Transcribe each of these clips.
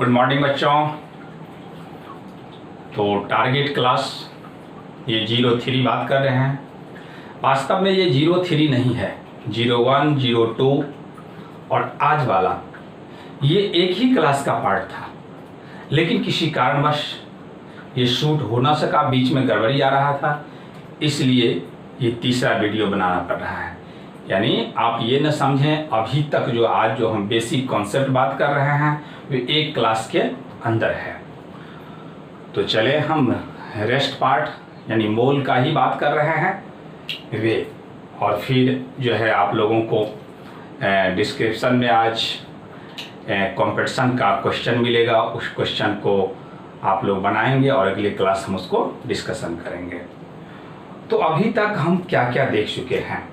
Good morning बच्चों। तो target class ये 03 बात कर रहे हैं। वास्तव में ये 03 नहीं है, 01, 02 और आज वाला ये एक ही क्लास का पार्ट था, लेकिन किसी कारणवश ये शूट हो ना सका, बीच में गड़बड़ी आ रहा था, इसलिए ये तीसरा वीडियो बनाना पड़ रहा है। यानी आप ये न समझें अभी तक जो आज जो हम बेसिक कॉन्सेप्ट बात कर रहे हैं वो एक क्लास के अंदर है। तो चले हम रेस्ट पार्ट यानी मोल का ही बात कर रहे हैं वे, और फिर जो है आप लोगों को डिस्क्रिप्शन में आज कंपटीशन का क्वेश्चन मिलेगा, उस क्वेश्चन को आप लोग बनाएंगे और अगली क्लास हम उसको डिस्कशन करेंगे। तो अभी तक हम क्या क्या देख चुके हैं,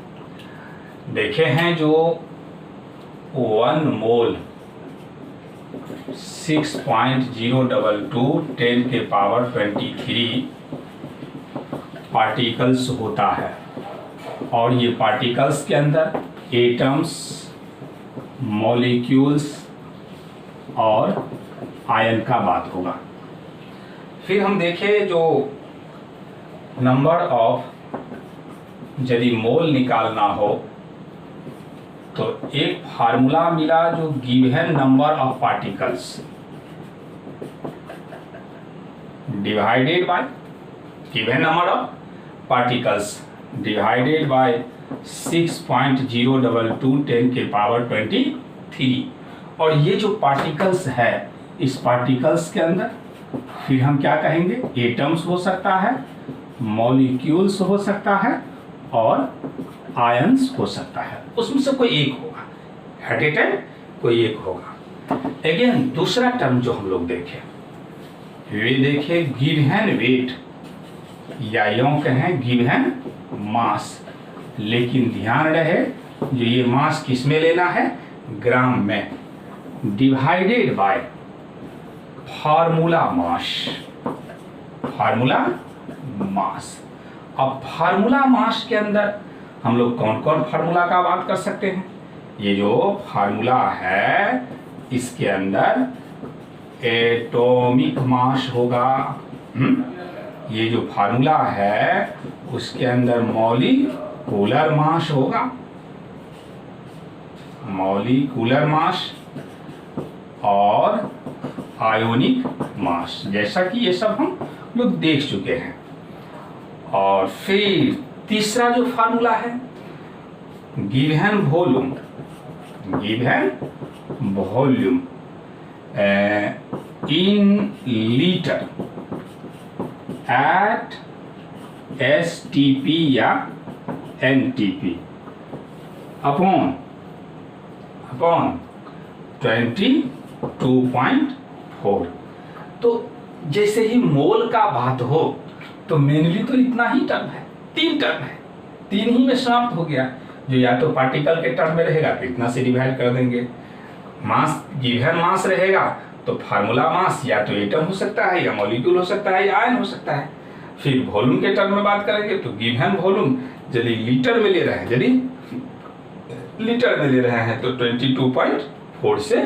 देखे हैं जो 1 मोल 6.022 10 के पावर 23 पार्टिकल्स होता है, और ये पार्टिकल्स के अंदर एटम्स, मॉलिक्यूल्स और आयन का बात होगा। फिर हम देखे जो नंबर ऑफ, यदि मोल निकालना हो तो एक फार्मूला मिला जो given number of particles divided by given number of particles divided by 6.022 10 के पावर 23। और ये जो पार्टिकल्स है, इस पार्टिकल्स के अंदर फिर हम क्या कहेंगे, एटम्स हो सकता है, मॉलिक्यूल्स हो सकता है और आयंस हो सकता है। उसमें से कोई एक होगा, एट ए टाइम कोई एक होगा। अगेन दूसरा टर्म जो हम लोग देखे, वे देखे गिवन वेट या यूं कहें गिवन मास, लेकिन ध्यान रहे जो ये मास किस में लेना है, ग्राम में, divided by formula mass. Formula mass. अब फार्मूला मास के अंदर हम लोग कौन कौन फार्मूला का बात कर सकते हैं। ये जो फार्मूला है इसके अंदर एटॉमिक मास होगा, ये जो फार्मूला है उसके अंदर मॉलिक्यूलर मास होगा, मॉलिक्यूलर मास और आयोनिक मास, जैसा कि ये सब हम लोग देख चुके हैं। और फिर तीसरा जो फार्मूला है given volume, given volume in litre at STP या NTP अपॉन 22.4। तो जैसे ही मोल का बात हो तो मेनली तो इतना ही टर्म है, 3 टर्म है, 3 ही में समाप्त हो गया। जो या तो पार्टिकल के टर्म में रहेगा तो इतना से डिवाइड कर देंगे, मास गिवन मास रहेगा तो फार्मूला मास या तो एटम हो सकता है या मॉलिक्यूल हो सकता है या आयन हो सकता है। फिर वॉल्यूम के टर्म में बात करेंगे तो गिवन वॉल्यूम यदि लीटर में ले रहे हैं, यदि लीटर में ले रहे हैं तो 22.4 से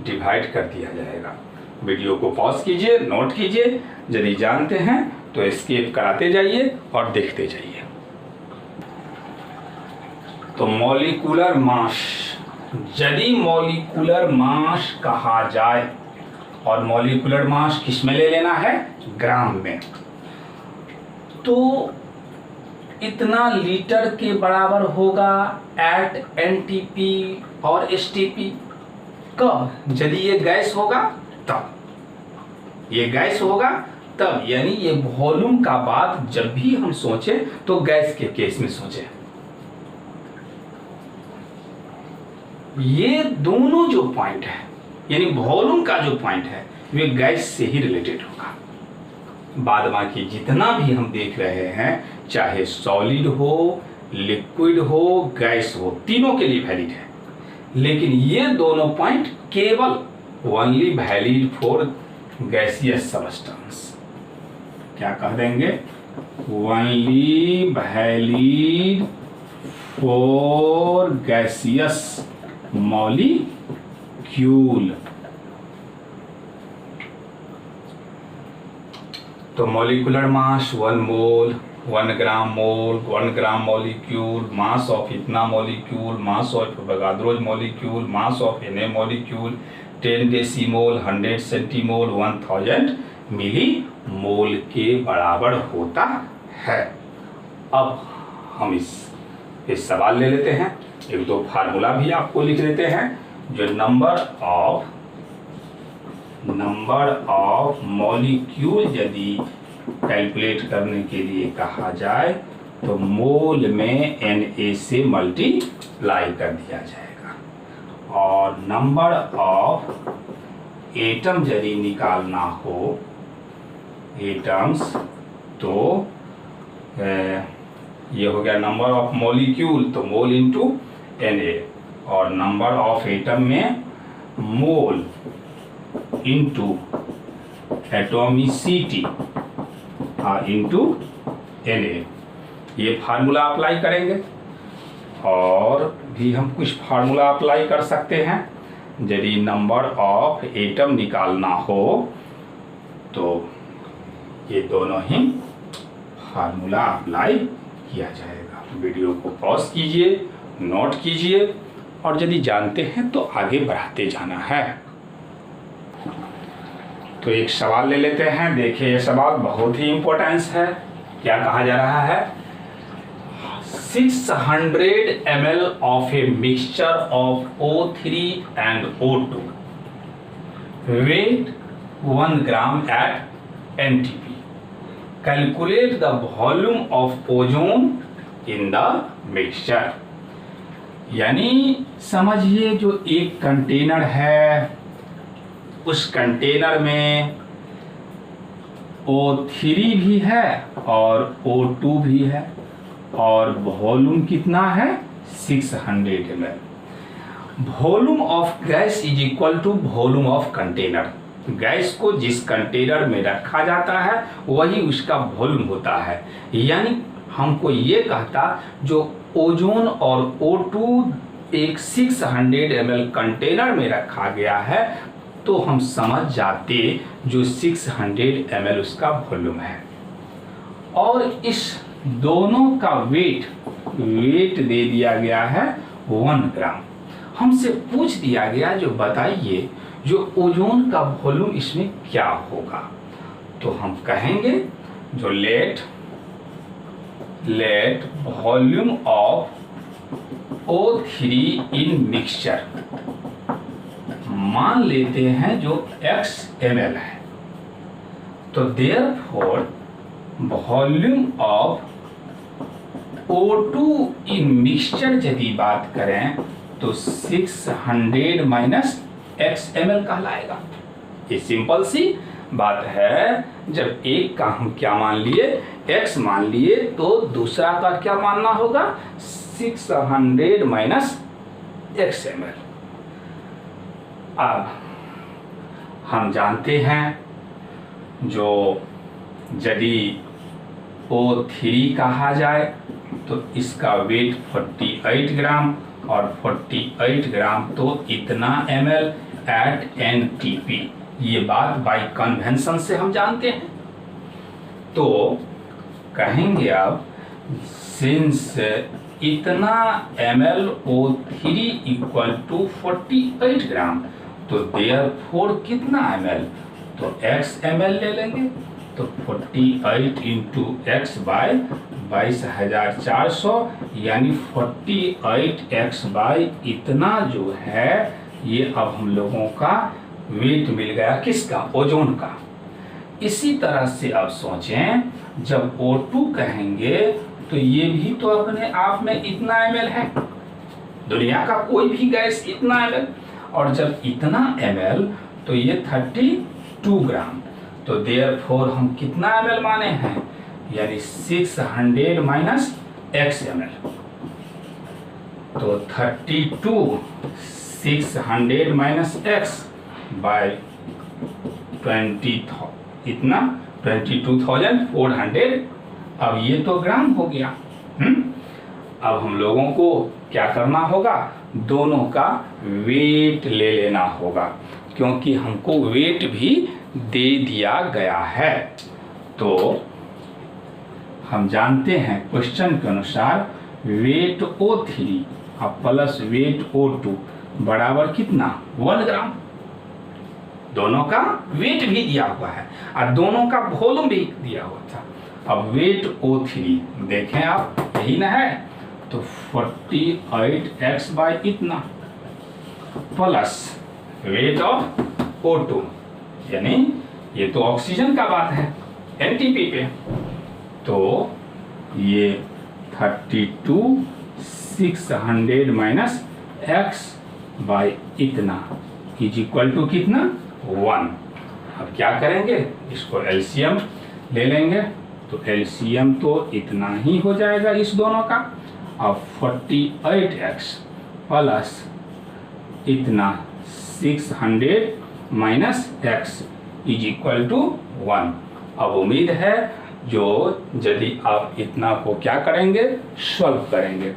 डिवाइड कर दिया जाएगा। वीडियो को पॉज कीजिए, नोट कीजिए, यदि जानते हैं तो एस्केप कराते जाइए और देखते जाइए। तो मॉलिक्यूलर मास, यदि मॉलिक्यूलर मास कहा जाए, और मॉलिक्यूलर मास किस में ले लेना है, ग्राम में, तो इतना लीटर के बराबर होगा एट NTP और STP। कब, यदि ये गैस होगा तब, ये गैस होगा तब, यानी ये वॉल्यूम का बात जब भी हम सोचे तो गैस के केस में सोचे। ये दोनों जो पॉइंट है यानी वॉल्यूम का जो पॉइंट है वे गैस से ही रिलेटेड होगा। बाद बाकी जितना भी हम देख रहे हैं, चाहे सॉलिड हो, लिक्विड हो, गैस हो, तीनों के लिए वैलिड है, लेकिन ये दोनों पॉइंट केवल only valid for gaseous substance. क्या कह देंगे, only valid for gaseous molecule. तो molecular mass 1 mole, 1 gram mole, 1 gram molecule, mass of इतना molecule, mass of Avogadro molecule, mass of Na molecule, 10 decimole, 100 centimole, 1000 millimole के बराबर होता है। अब हम इस सवाल ले लेते हैं, एक दो फार्मूला भी आपको लिख लेते हैं। जो नंबर ऑफ मॉलिक्यूल यदि कैलकुलेट करने के लिए कहा जाए तो मोल में Na से मल्टीप्लाई कर दिया जाएगा, और नंबर ऑफ एटम यदि निकालना हो एटम्स तो ये हो गया नंबर ऑफ मॉलिक्यूल, तो मोल इंटू Na, और नंबर ऑफ एटम में mole into atomicity into Na, ये फार्मूला अप्लाई करेंगे। और भी हम कुछ फार्मूला अप्लाई कर सकते हैं। यदि नंबर ऑफ एटम निकालना हो तो ये दोनों ही फार्मूला अप्लाई किया जाएगा। वीडियो को पॉज कीजिए, नोट कीजिए, और यदि जानते हैं तो आगे बढ़ाते जाना है। तो एक सवाल ले लेते हैं। देखिए ये सवाल बहुत ही इम्पोर्टेंस है। क्या कहा जा रहा है? 600 ml of a mixture of O3 and O2, weight 1 gram at NTP. Calculate the volume of ozone in the mixture. यानी समझिए जो एक कंटेनर है, उस कंटेनर में O3 भी है और O2 भी है, और वॉल्यूम कितना है? 600 ml। Volume of gas is equal to volume of container. Gas को जिस कंटेनर में रखा जाता है वही उसका वॉल्यूम होता है। यानी हमको ये कहता जो ओजोन और O2 एक 600 ml कंटेनर में रखा गया है, तो हम समझ जाते जो 600 ml उसका वॉल्यूम है। और इस दोनों का वेट दे दिया गया है 1 ग्राम। हमसे पूछ दिया गया जो बताइए जो ओजोन का वॉल्यूम इसमें क्या होगा। तो हम कहेंगे जो let volume of O3 in mixture मान लेते हैं जो x ml है, तो therefore volume of O2 in mixture यदि बात करें तो 600 माइनस x ml कहलाएगा। ये सिंपल सी बात है। जब एक का हम क्या मान लिए, x मान लिए, तो दूसरा का क्या मानना होगा? 600 माइनस x ml। अब हम जानते हैं जो यदि O3 कहा जाए तो इसका वेट 48 ग्राम, और 48 ग्राम तो इतना ml एट NTP। ये बात बाय कन्वेंशन से हम जानते हैं। तो कहेंगे अब सिंस इतना ml O3 इक्वल टू 48 ग्राम, तो देयरफॉर कितना ml, तो x ml ले लेंगे। तो 48 इंटू एक्स बाय 22,400, यानी 48x बाय इतना जो है, ये अब हम लोगों का वेट मिल गया किसका? ओजोन का। इसी तरह से अब सोचें जब O2 कहेंगे तो ये भी तो अपने आप में इतना ml है, दुनिया का कोई भी गैस इतना ml, और जब इतना ml तो ये 32 ग्राम। तो देयरफॉर हम कितना ml माने हैं, यानी 600 माइनस x ml। तो 32 600 माइनस x बाय 20 इतना 22,400। अब ये तो ग्राम हो गया। अब हम लोगों को क्या करना होगा? दोनों का वेट ले लेना होगा, क्योंकि हमको वेट भी दे दिया गया है। तो हम जानते हैं क्वेश्चन के अनुसार वेट O3 और प्लस वेट O2 बराबर कितना 1 ग्राम। दोनों का वेट भी दिया हुआ है और दोनों का वॉल्यूम भी दिया हुआ था। अब वेट O3 देखें आप, यही ना है, तो 48x बाई इतना प्लस वेट ऑफ O2, यानी ये तो ऑक्सीजन का बात है एनटीपी पे, तो ये 32 600 माइनस x बाई इतना इज इक्वल टू कितना 1। अब क्या करेंगे, इसको एलसीएम ले लेंगे, तो एलसीएम तो इतना ही हो जाएगा इस दोनों का। अब 48x प्लस इतना 600 minus x is equal to 1। अब उम्मीद है जो यदि आप इतना को क्या करेंगे, सॉल्व करेंगे,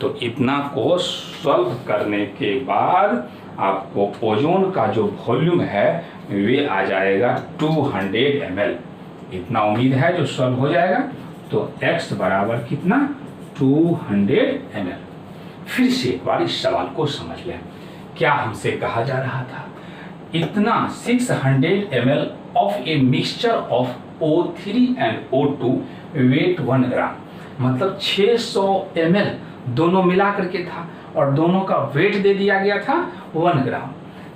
तो इतना को सॉल्व करने के बाद आपको ओजोन का जो वॉल्यूम है वे आ जाएगा 200 ml। इतना उम्मीद है जो सॉल्व हो जाएगा। तो x बराबर कितना 200 ml। फिर से एक बार इस सवाल को समझ लें, क्या हमसे कहा जा रहा था, इतना 600 ml of a mixture of O3 and O2 weight 1 gram, मतलब 600 ml दोनों मिला करके था और दोनों का वेट दे दिया गया था 1 gram.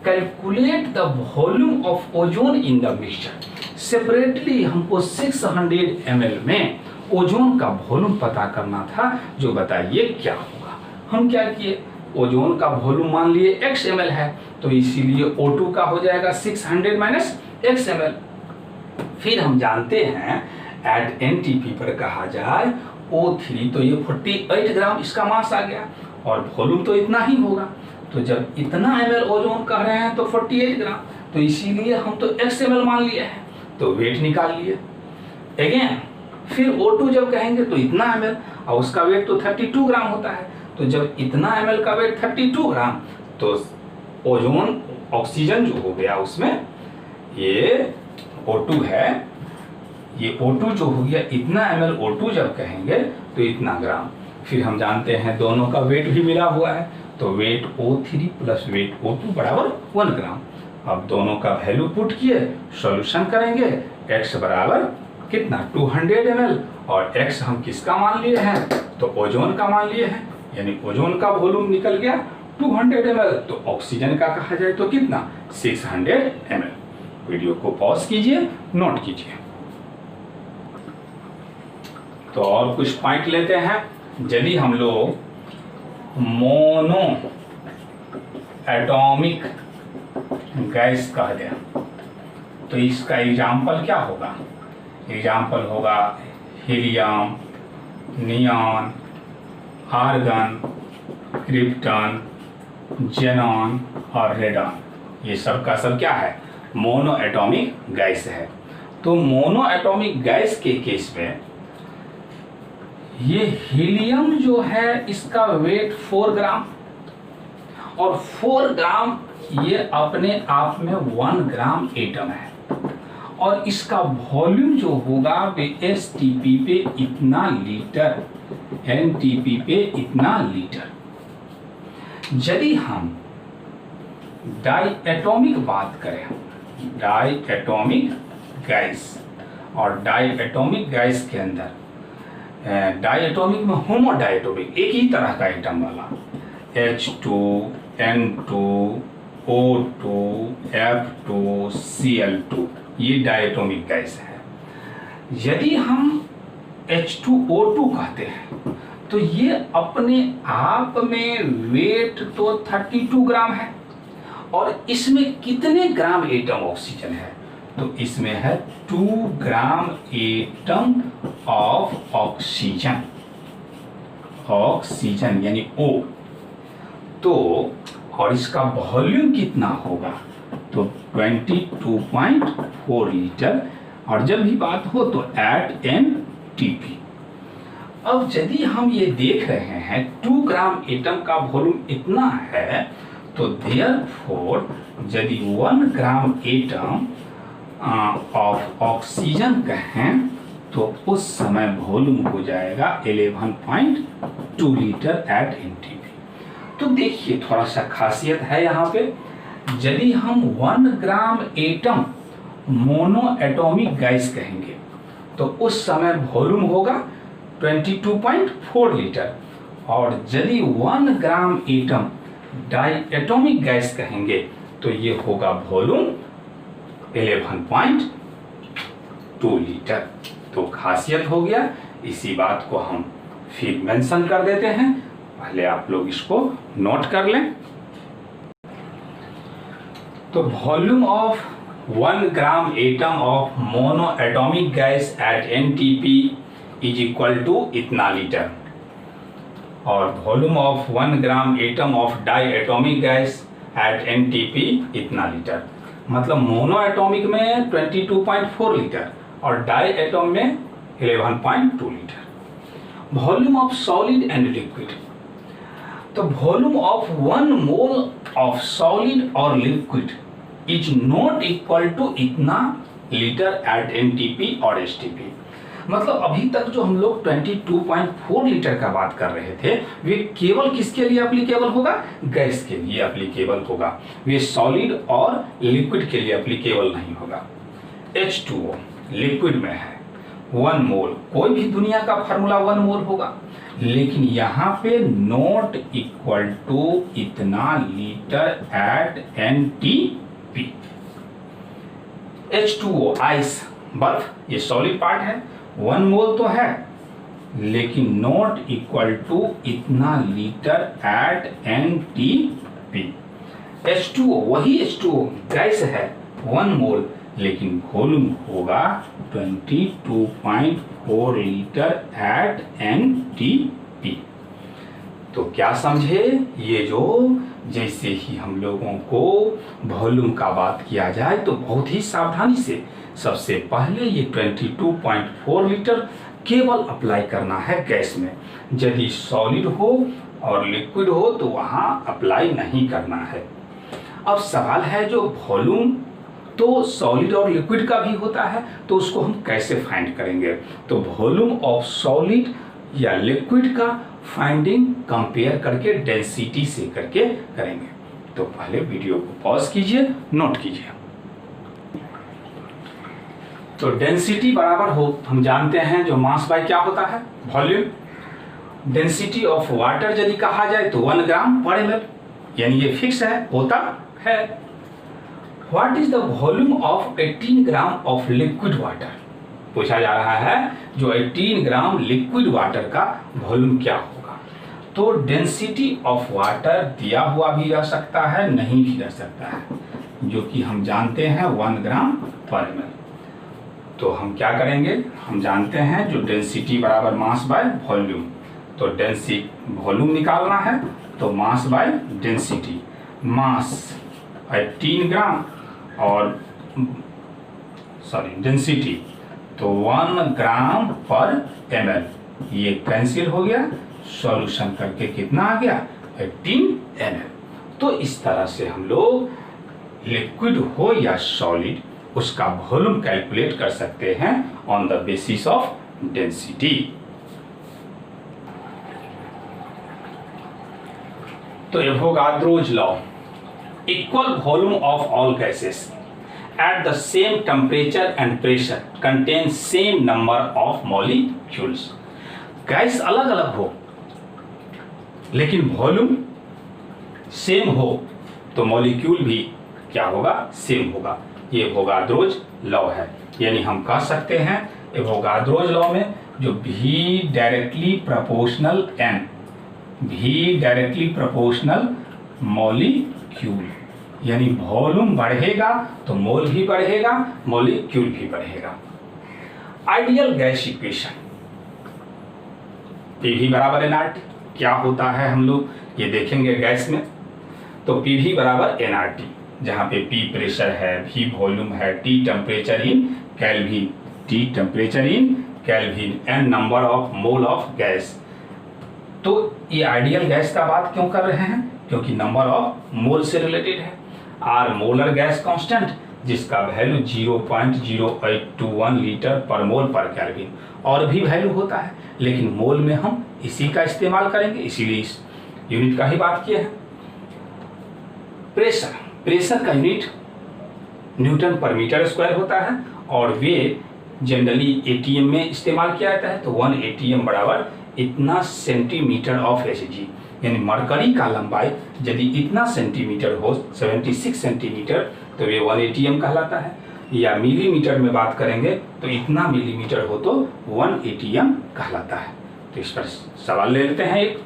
Calculate the volume of ozone in the mixture. Separately हमको 600 ml में ओजोन का वॉल्यूम पता करना था, जो बताइए क्या होगा। हम क्या किए, ओजोन का वॉल्यूम मान लिए x ml है, तो इसीलिए O2 का हो जाएगा 600 माइनस x ml। फिर हम जानते हैं एट एनटीपी पर कहा जाए O3, तो ये 48 ग्राम इसका मास आ गया और वॉल्यूम तो इतना ही होगा। तो जब इतना ml ओजोन कह रहे हैं तो 48 ग्राम, तो इसीलिए हम तो x ml मान लिए हैं, तो वेट निकाल लिए। अगेन फिर O2 जब कहेंगे तो इतना ml और उसका वेट तो 32 ग्राम होता है, तो जब इतना ml का वेट 32 ग्राम, तो ओजोन ऑक्सीजन जो हो गया उसमें ये O2 है, ये O2 जो हो गया इतना ml O2 जब कहेंगे तो इतना ग्राम। फिर हम जानते हैं दोनों का वेट भी मिला हुआ है, तो wait O3 plus wait O2 बराबर 1 ग्राम। अब दोनों का वैल्यू पुट किए, सॉल्यूशन करेंगे, x बराबर कितना 200 ml और x हम किसका मान लिए हैं, तो ओजोन का मान लिए हैं, यानी ओजोन का वॉल्यूम निकल गया 200 ml, तो ऑक्सीजन का कहा जाए तो कितना 600 ml। वीडियो को पॉज कीजिए, नोट कीजिए। तो और कुछ पॉइंट लेते हैं। यदि हम लोग मोनो एटॉमिक गैस कह दें तो इसका एग्जाम्पल क्या होगा, एग्जाम्पल होगा helium, neon, argon, krypton, xenon और रेडॉन। ये सब का सब क्या है, मोनो एटॉमिक गैस है। तो मोनो एटॉमिक गैस के केस में ये हीलियम जो है इसका वेट 4 ग्राम और 4 ग्राम ये अपने आप में 1 ग्राम एटम है और इसका वॉल्यूम जो होगा वे STP पे इतना लीटर, NTP पे इतना लीटर। यदि हम डाई एटॉमिक बात करें, डाई एटॉमिक गैस, और डाई एटॉमिक गैस के अंदर डाई एटॉमिक में होमो डाइएटॉमिक एक ही तरह का एटम वाला H2, N2, O2, F2, Cl2, ये डाइएटॉमिक गैस है। यदि हम H2O2 कहते हैं तो ये अपने आप में वेट तो 32 ग्राम है और इसमें कितने ग्राम एटम ऑक्सीजन है, तो इसमें है 2 ग्राम एटम ऑफ ऑक्सीजन, ऑक्सीजन यानी O। तो और इसका वॉल्यूम कितना होगा, तो 22.4 लीटर। और जब भी बात हो तो एट NTP। अब यदि हम ये देख रहे हैं 2 ग्राम एटम का वॉल्यूम इतना है, तो देयरफॉर यदि 1 ग्राम एटम ऑफ ऑक्सीजन कहें तो उस समय वॉल्यूम हो जाएगा 11.2 लीटर एट एनटीपी। तो देखिए थोड़ा सा खासियत है यहाँ पे, यदि हम 1 gram atom mono atomic gas कहेंगे तो उस समय वॉल्यूम होगा 22.4 लीटर, और यदि 1 gram atom diatomic gas कहेंगे तो ये होगा वॉल्यूम 11.2 लीटर। तो खासियत हो गया, इसी बात को हम फिर मेंशन कर देते हैं, पहले आप लोग इसको नोट कर लें। तो volume of 1 gram atom of monoatomic gas at NTP is equal to इतना लीटर, और volume of 1 gram atom of diatomic gas at NTP इतना लीटर। मतलब मोनो एटॉमिक में 22.4 लीटर और डाई एटम में 11.2 litre. Volume of solid and liquid, तो volume of 1 mole of solid और liquid is not equal to इतना litre at NTP और STP. मतलब अभी तक जो हम लोग 22.4 लीटर का बात कर रहे थे वे केवल किसके लिए एप्लीकेबल होगा, गैस के लिए एप्लीकेबल होगा, वे सॉलिड और लिक्विड के लिए एप्लीकेबल नहीं होगा। H2O लिक्विड में है 1 मोल, कोई भी दुनिया का फार्मूला 1 मोल होगा, लेकिन यहाँ पे नॉट इक्वल टू इतना litre at NTP. H2O ice बर्फ, ये सॉलिड पार्ट है, 1 मोल तो है लेकिन नॉट इक्वल टू इतना लीटर एट एनटीपी। H2O वही H2O गैस है 1 मोल, लेकिन वॉल्यूम होगा 22.4 लीटर एट एनटीपी। तो क्या समझे, ये जो जैसे ही हम लोगों को वॉल्यूम का बात किया जाए तो बहुत ही सावधानी से सबसे पहले ये 22.4 लीटर केवल अप्लाई करना है गैस में। यदि सॉलिड हो और लिक्विड हो तो वहाँ अप्लाई नहीं करना है। अब सवाल है जो वॉल्यूम तो सॉलिड और लिक्विड का भी होता है, तो उसको हम कैसे फाइंड करेंगे। तो वॉल्यूम ऑफ सॉलिड या लिक्विड का फाइंडिंग कंपेयर करके डेंसिटी से करके करेंगे। तो पहले वीडियो को पॉज कीजिए, नोट कीजिए। तो डेंसिटी बराबर हो, हम जानते हैं जो मास बाय क्या होता है, वॉल्यूम। डेंसिटी ऑफ वाटर यदि कहा जाए तो 1 ग्राम पर ml, यानी ये फिक्स है, होता है। What is the volume of 18 gram of liquid water, पूछा जा रहा है जो 18 ग्राम लिक्विड वाटर का वॉल्यूम क्या होगा। तो डेंसिटी ऑफ वाटर दिया हुआ भी रह सकता है, नहीं भी रह सकता है, जो कि हम जानते हैं 1 ग्राम पर ml। तो हम क्या करेंगे, हम जानते हैं जो डेंसिटी बराबर मास बाय वॉल्यूम, तो वॉल्यूम निकालना है तो मास बाय डेंसिटी। मास 18 ग्राम और डेंसिटी तो 1 ग्राम पर ml, ये कैंसिल हो गया, सॉल्यूशन करके कितना आ गया 18 ml। तो इस तरह से हम लोग लिक्विड हो या सॉलिड उसका वॉल्यूम कैलकुलेट कर सकते हैं on the basis of density. तो Avogadro's law, equal volume of all gases at the same temperature and pressure contain same number of molecules। Gas अलग अलग हो लेकिन वॉल्यूम सेम हो तो मॉलिक्यूल भी क्या होगा, सेम होगा। ये एवोगाड्रोज लॉ है, यानी हम कह सकते हैं एवोगाड्रोज लॉ में जो V directly proportional N, V directly proportional molecule, यानी वॉल्यूम बढ़ेगा तो मोल भी बढ़ेगा, मॉलिक्यूल भी बढ़ेगा। आइडियल गैस इक्वेशन PV बराबर nRT, क्या होता है हम लोग ये देखेंगे गैस में। तो PV बराबर nRT, जहाँ पे P प्रेशर है, V वॉल्यूम है, T temperature in kelvin, T temperature in kelvin, N number of mole of gas. तो ये आइडियल गैस का बात क्यों कर रहे हैं, क्योंकि नंबर ऑफ मोल से रिलेटेड है। R मोलर गैस कांस्टेंट, जिसका वैल्यू 0.0821 लीटर पर मोल पर केल्विन। और भी वैल्यू होता है, लेकिन मोल में हम इसी का इस्तेमाल करेंगे, इसीलिए इस यूनिट का ही बात किया है। प्रेशर का यूनिट न्यूटन पर मीटर स्क्वायर होता है, और वे जनरली एटीएम में इस्तेमाल किया जाता है। तो 1 एटीएम बराबर इतना सेंटीमीटर ऑफ एचजी, यानी मरकरी का लंबाई यदि इतना सेंटीमीटर हो 76 सेंटीमीटर तो वे 1 एटीएम कहलाता है। या मिलीमीटर में बात करेंगे तो इतना मिलीमीटर हो तो 1 एटीएम कहलाता है। तो इस पर सवाल ले लेते हैं एक।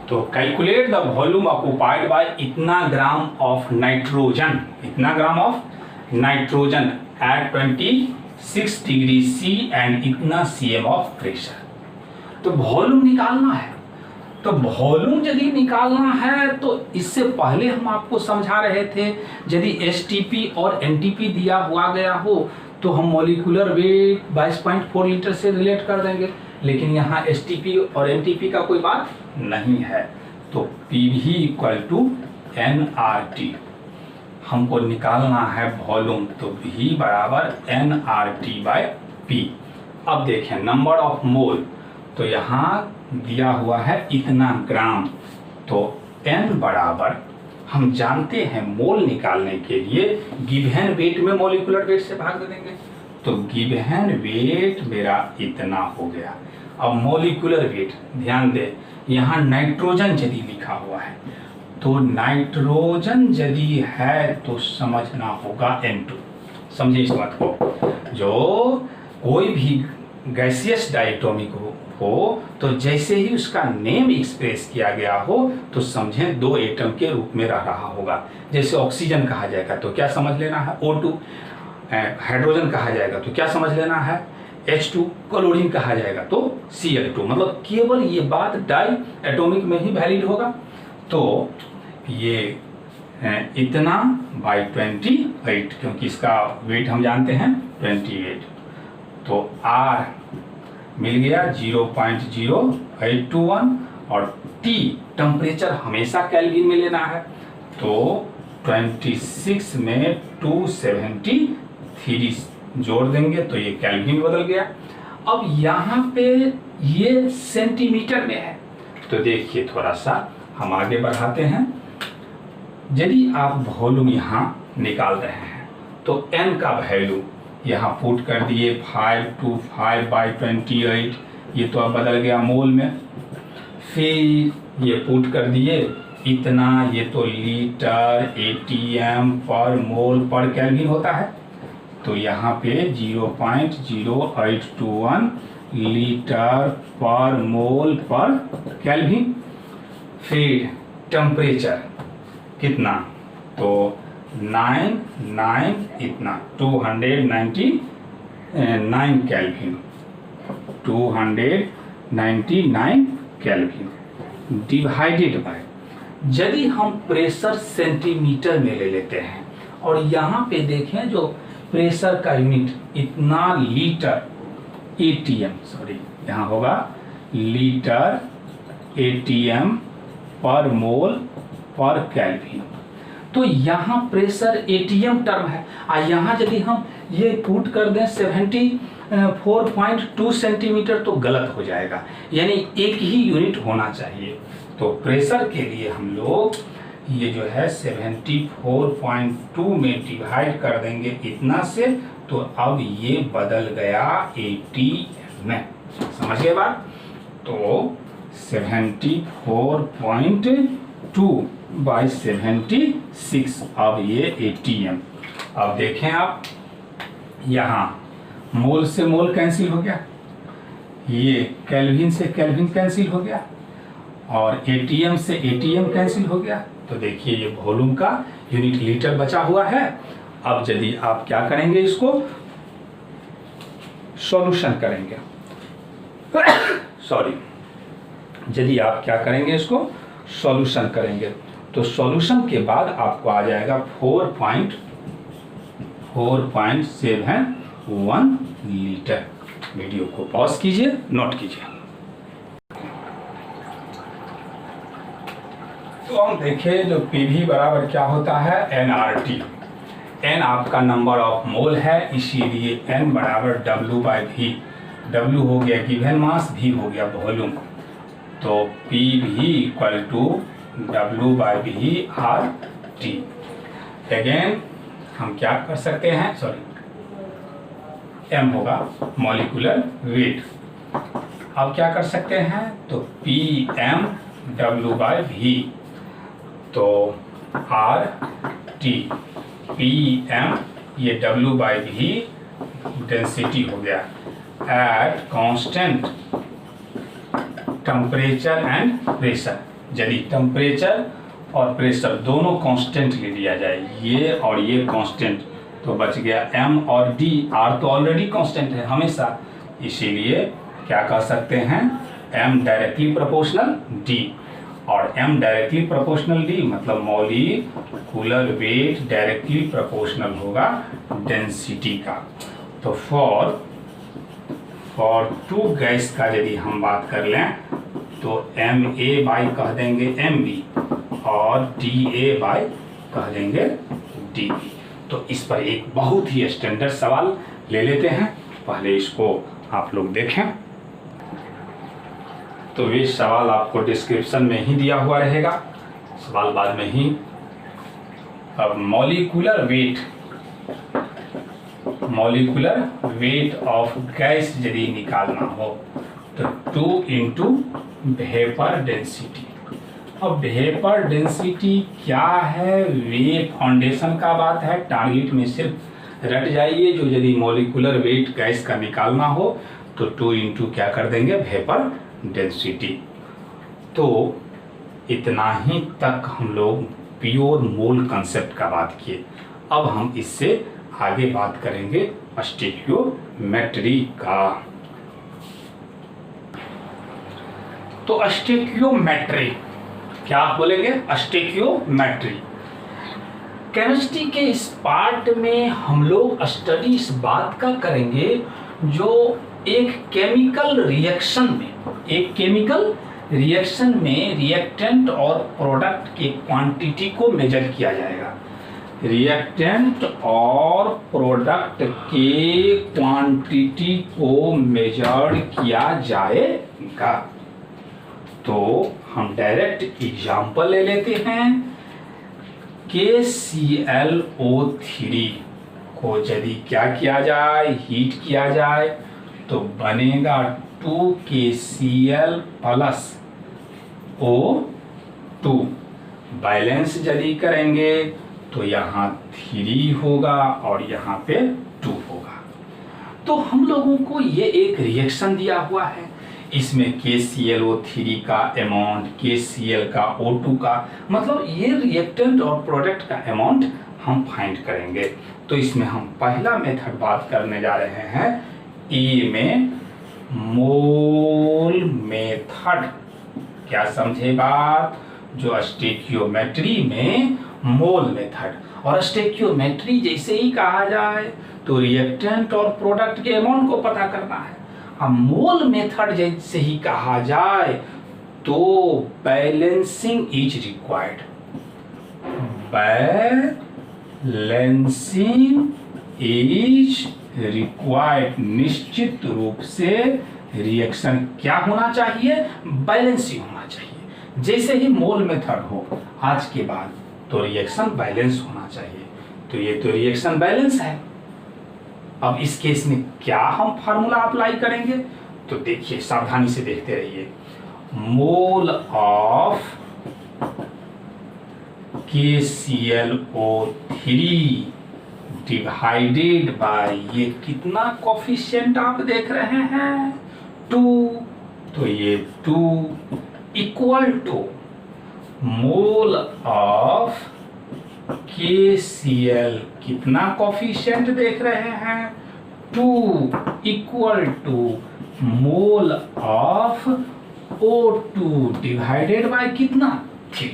तो calculate the volume occupied by इतना ग्राम ऑफ नाइट्रोजन, इतना gram of nitrogen at 26 degree C and इतना सीएम ऑफ प्रेशर। तो वॉल्यूम निकालना है। तो वॉल्यूम यदि निकालना है तो इससे पहले हम आपको समझा रहे थे, यदि एसटीपी और एनटीपी दिया हुआ गया हो तो हम मॉलिक्यूलर वेट 22.4 लीटर से रिलेट कर देंगे, लेकिन यहाँ एसटीपी और एनटीपी का कोई बात नहीं है। तो पीवी इक्वल टू एनआरटी हमको निकालना है वॉल्यूम, तो V बराबर एनआरटी बाय पी। अब देखें नंबर ऑफ मोल, तो यहाँ दिया हुआ है इतना ग्राम, तो N बराबर हम जानते हैं मोल निकालने के लिए गिवन वेट में मॉलिक्यूलर वेट से भाग दे देंगे। तो गिवन वेट मेरा इतना हो गया। अब मॉलिक्यूलर वेट ध्यान दे, यहाँ नाइट्रोजन यदि लिखा हुआ है तो नाइट्रोजन यदि है तो समझना होगा N2। समझिए इस बात को। जो कोई भी गैसियस डायटोमिक हो तो जैसे ही उसका नेम एक्सप्रेस किया गया हो तो समझें 2 एटम के रूप में रह रहा होगा। जैसे ऑक्सीजन कहा जाएगा तो क्या समझ लेना है O2, हाइड्रोजन कहा जाएगा तो क्या समझ लेना है H2, क्लोरीन कहा जाएगा तो Cl2। मतलब केवल ये बात डाई एटॉमिक में ही वैलिड होगा। तो ये इतना बाई 28, क्योंकि इसका वेट हम जानते हैं 28, तो R मिल गया 0.0821 और T टेम्परेचर हमेशा केल्विन में लेना है, तो 26 में 273 जोड़ देंगे तो ये केल्विन बदल गया। अब यहाँ पे ये सेंटीमीटर में है, तो देखिए थोड़ा सा हम आगे बढ़ाते हैं। यदि आप वॉल्यूम यहाँ निकाल रहे हैं तो N का वैल्यू यहाँ पुट कर दिए 525/28, ये तो अब बदल गया मोल में। फिर ये पुट कर दिए इतना, ये तो लीटर एटीएम पर मोल पर केल्विन होता है, तो यहाँ पे 0.0821 लीटर पर मोल पर केल्विन। फिर टेम्परेचर कितना, तो 299 केल्विन, 299 केल्विन डिवाइडेड बाय, यदि हम प्रेशर सेंटीमीटर में ले लेते हैं और यहाँ पे देखें जो प्रेशर का यूनिट इतना लीटर एटीएम, सॉरी यहाँ होगा लीटर एटीएम पर मोल पर केल्विन, तो यहाँ प्रेशर एटीएम टर्म है। और यहाँ यदि हम ये पुट कर दें 74.2 सेंटीमीटर तो गलत हो जाएगा, यानी एक ही यूनिट होना चाहिए। तो प्रेशर के लिए हम लोग ये जो है 74.2 में डिवाइड कर देंगे इतना से, तो अब ये बदल गया एटीएम में। समझ गए बात? तो 74.2 बाई 76, अब ये एटीएम। अब देखें आप, यहाँ मोल से मोल कैंसिल हो गया, ये केल्विन से केल्विन कैंसिल हो गया, और एटीएम से एटीएम कैंसिल हो गया। तो देखिए ये वॉल्यूम का यूनिट लीटर बचा हुआ है। अब यदि आप क्या करेंगे, इसको सॉल्यूशन करेंगे सॉरी, यदि आप क्या करेंगे, इसको सॉल्यूशन करेंगे, तो सॉल्यूशन के बाद आपको आ जाएगा 4.71 लीटर। वीडियो को पॉज कीजिए, नोट कीजिए। तो इसको हम देखें, जो पीवी बराबर क्या होता है, एनआरटी। एन आपका नंबर ऑफ मोल है, इसीलिए एन बराबर डब्ल्यू बाई वी। डब्ल्यू हो गया गिवन मास, वी हो गया वॉल्यूम, तो P V equal to W by V R T. Again हम क्या कर सकते हैं, सॉरी एम होगा मॉलिक्यूलर वेट। अब क्या कर सकते हैं, तो P M W by V, तो आर टी पी एम, ये डब्ल्यू बाई वी डेंसिटी हो गया at constant temperature and pressure. यदि टेम्परेचर और प्रेशर दोनों कांस्टेंट ले लिया जाए, ये और ये कांस्टेंट, तो बच गया एम और डी। आर तो ऑलरेडी कांस्टेंट है हमेशा, इसीलिए क्या कह सकते हैं, एम डायरेक्टली प्रोपोर्शनल डी। और एम डायरेक्टली प्रोपोर्शनल डी मतलब मॉलिक्यूलर वेट डायरेक्टली प्रोपोर्शनल होगा डेंसिटी का। तो फॉर टू गैस का यदि हम बात कर लें, तो एम ए बाई कह देंगे एम बी और डी ए बाई कह देंगे डी बी। तो इस पर एक बहुत ही स्टैंडर्ड सवाल ले लेते हैं, पहले इसको आप लोग देखें। तो ये सवाल आपको डिस्क्रिप्शन में ही दिया हुआ रहेगा, सवाल बाद में ही। अब मॉलिक्यूलर वेट ऑफ गैस यदि निकालना हो, तो 2 इंटू वेपर डेंसिटी। अब वेपर डेंसिटी क्या है, वे फाउंडेशन का बात है, टारगेट में सिर्फ रट जाइए। जो यदि मॉलिक्यूलर वेट गैस का निकालना हो तो 2 इंटू क्या कर देंगे, वेपर डेंसिटी। तो इतना ही तक हम लोग प्योर मोल कंसेप्ट का बात किए। अब हम इससे आगे बात करेंगे स्टोइकियोमेट्री का। तो स्टोइकियोमेट्री क्या बोलेंगे, स्टोइकियोमेट्री। केमिस्ट्री के इस पार्ट में हम लोग स्टडी इस बात का करेंगे, जो एक केमिकल रिएक्शन में रिएक्टेंट और प्रोडक्ट के क्वांटिटी को मेजर किया जाएगा। रिएक्टेंट और प्रोडक्ट के क्वांटिटी को मेजर किया जाएगा। तो हम डायरेक्ट एग्जांपल ले लेते हैं। KClO3 को यदि क्या किया जाए, हीट किया जाए, तो बनेगा 2KCl प्लस O2। बैलेंस यदि करेंगे तो यहाँ 3 होगा और यहाँ पे 2 होगा। तो हम लोगों को ये एक रिएक्शन दिया हुआ है, इसमें KClO3 का अमाउंट, KCl का O2 का, मतलब ये रिएक्टेंट और प्रोडक्ट का अमाउंट हम फाइंड करेंगे। तो इसमें हम पहला मेथड बात करने जा रहे हैं, ए में मोल मेथड। क्या समझे बात, जो स्टोइकियोमेट्री में मोल मेथड, और स्टोइकियोमेट्री जैसे ही कहा जाए तो रिएक्टेंट और प्रोडक्ट के अमाउंट को पता करना है। अब मोल मेथड जैसे ही कहा जाए तो balancing is required. Balancing is required, निश्चित रूप से रिएक्शन क्या होना चाहिए, बैलेंसिंग होना चाहिए। जैसे ही मोल मेथड हो आज के बाद तो रिएक्शन बैलेंस होना चाहिए। तो ये तो रिएक्शन बैलेंस है। अब इस केस में क्या हम फार्मूला अप्लाई करेंगे, तो देखिए सावधानी से देखते रहिए। मोल ऑफ KClO3 डिवाइडेड बाय, ये कितना कोफिशिएंट आप देख रहे हैं, 2, तो ये 2 equal to mole of KCl, कितना कोफिशिएंट देख रहे हैं, 2 equal to mole of O2 divided by कितना, 3।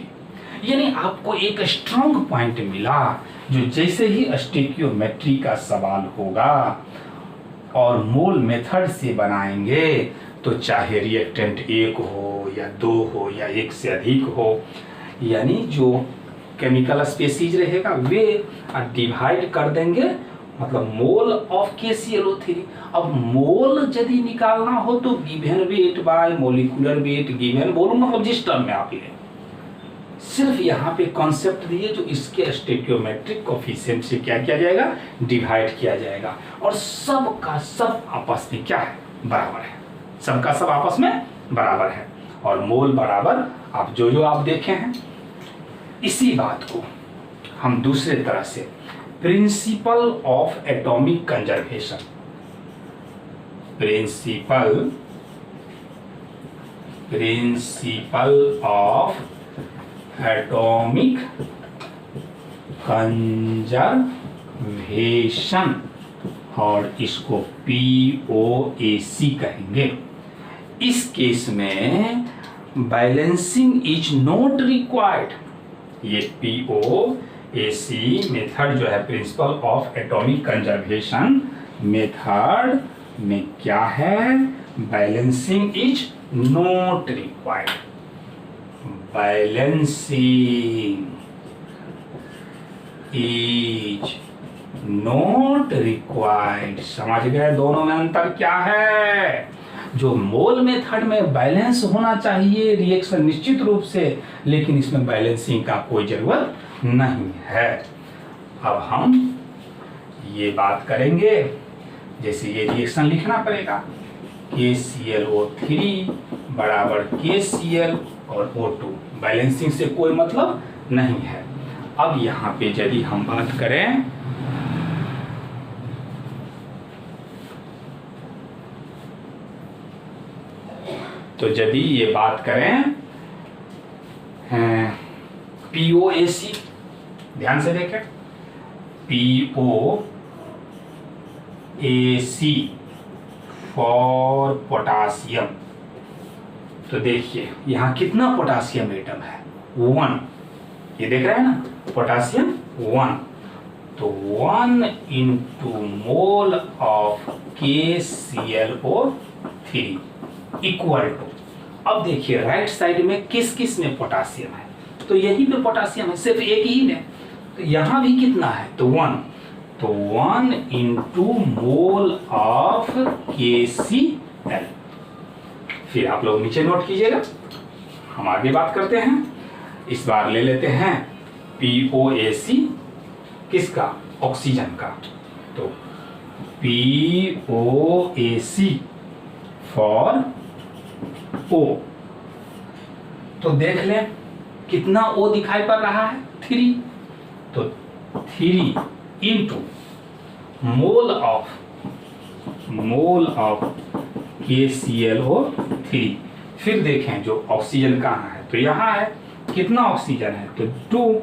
यानी आपको एक स्ट्रॉन्ग पॉइंट मिला, जो जैसे ही स्टोइकियोमेट्री का सवाल होगा और मोल मेथड से बनाएंगे, तो चाहे रिएक्टेंट 1 हो या 2 हो या 1 से अधिक हो, यानी जो केमिकल स्पेसीज रहेगा वे डिवाइड कर देंगे, मतलब मोल ऑफ KClO3। अब मोल यदि निकालना हो तो given weight by molecular weight given volume, मतलब जिस टर्म में आप ले, सिर्फ यहाँ पे कॉन्सेप्ट दिए जो इसके स्टोइकियोमेट्रिक कोफिशिएंट से क्या किया जाएगा, डिवाइड किया जाएगा। और सब का सब आपस में क्या है, बराबर है, सबका सब आपस में बराबर है। और मोल बराबर आप जो आप देखे हैं, इसी बात को हम दूसरे तरह से principle of atomic conservation, principle of atomic conservation, और इसको POAC कहेंगे। इस केस में बैलेंसिंग इज नॉट रिक्वायर्ड। ये POAC मेथड जो है principle of atomic conservation method में क्या है, balancing is not required. Balancing is not required. समझ गए दोनों में अंतर क्या है? जो मोल मेथड में बैलेंस होना चाहिए रिएक्शन निश्चित रूप से, लेकिन इसमें बैलेंसिंग का कोई जरूरत नहीं है। अब हम ये बात करेंगे, जैसे ये रिएक्शन लिखना पड़ेगा, KClO3 बराबर KCl और O2, बैलेंसिंग से कोई मतलब नहीं है। अब यहाँ पे यदि हम बात करें तो यदि ये बात करें POAC, ध्यान से देखें, POAC फॉर पोटासियम, तो देखिए यहाँ कितना पोटासियम एटम है, 1, ये देख रहे हैं ना, पोटासियम 1, तो 1 into mole of KClO3 equal to, अब देखिए राइट साइड में किस किस में पोटासियम है, तो यही पे पोटासियम है, सिर्फ एक ही में, तो यहाँ भी कितना है, तो 1, तो 1 इंटू मोल ऑफ KCl। फिर आप लोग नीचे नोट कीजिएगा, हम आगे बात करते हैं। इस बार ले लेते हैं POAC किसका, ऑक्सीजन का, तो POAC फॉर O, तो देख लें कितना O दिखाई पड़ रहा है, 3, तो 3 इंटू मोल ऑफ KClO3। फिर देखें जो ऑक्सीजन कहाँ है, तो यहाँ है, कितना ऑक्सीजन है, तो 2,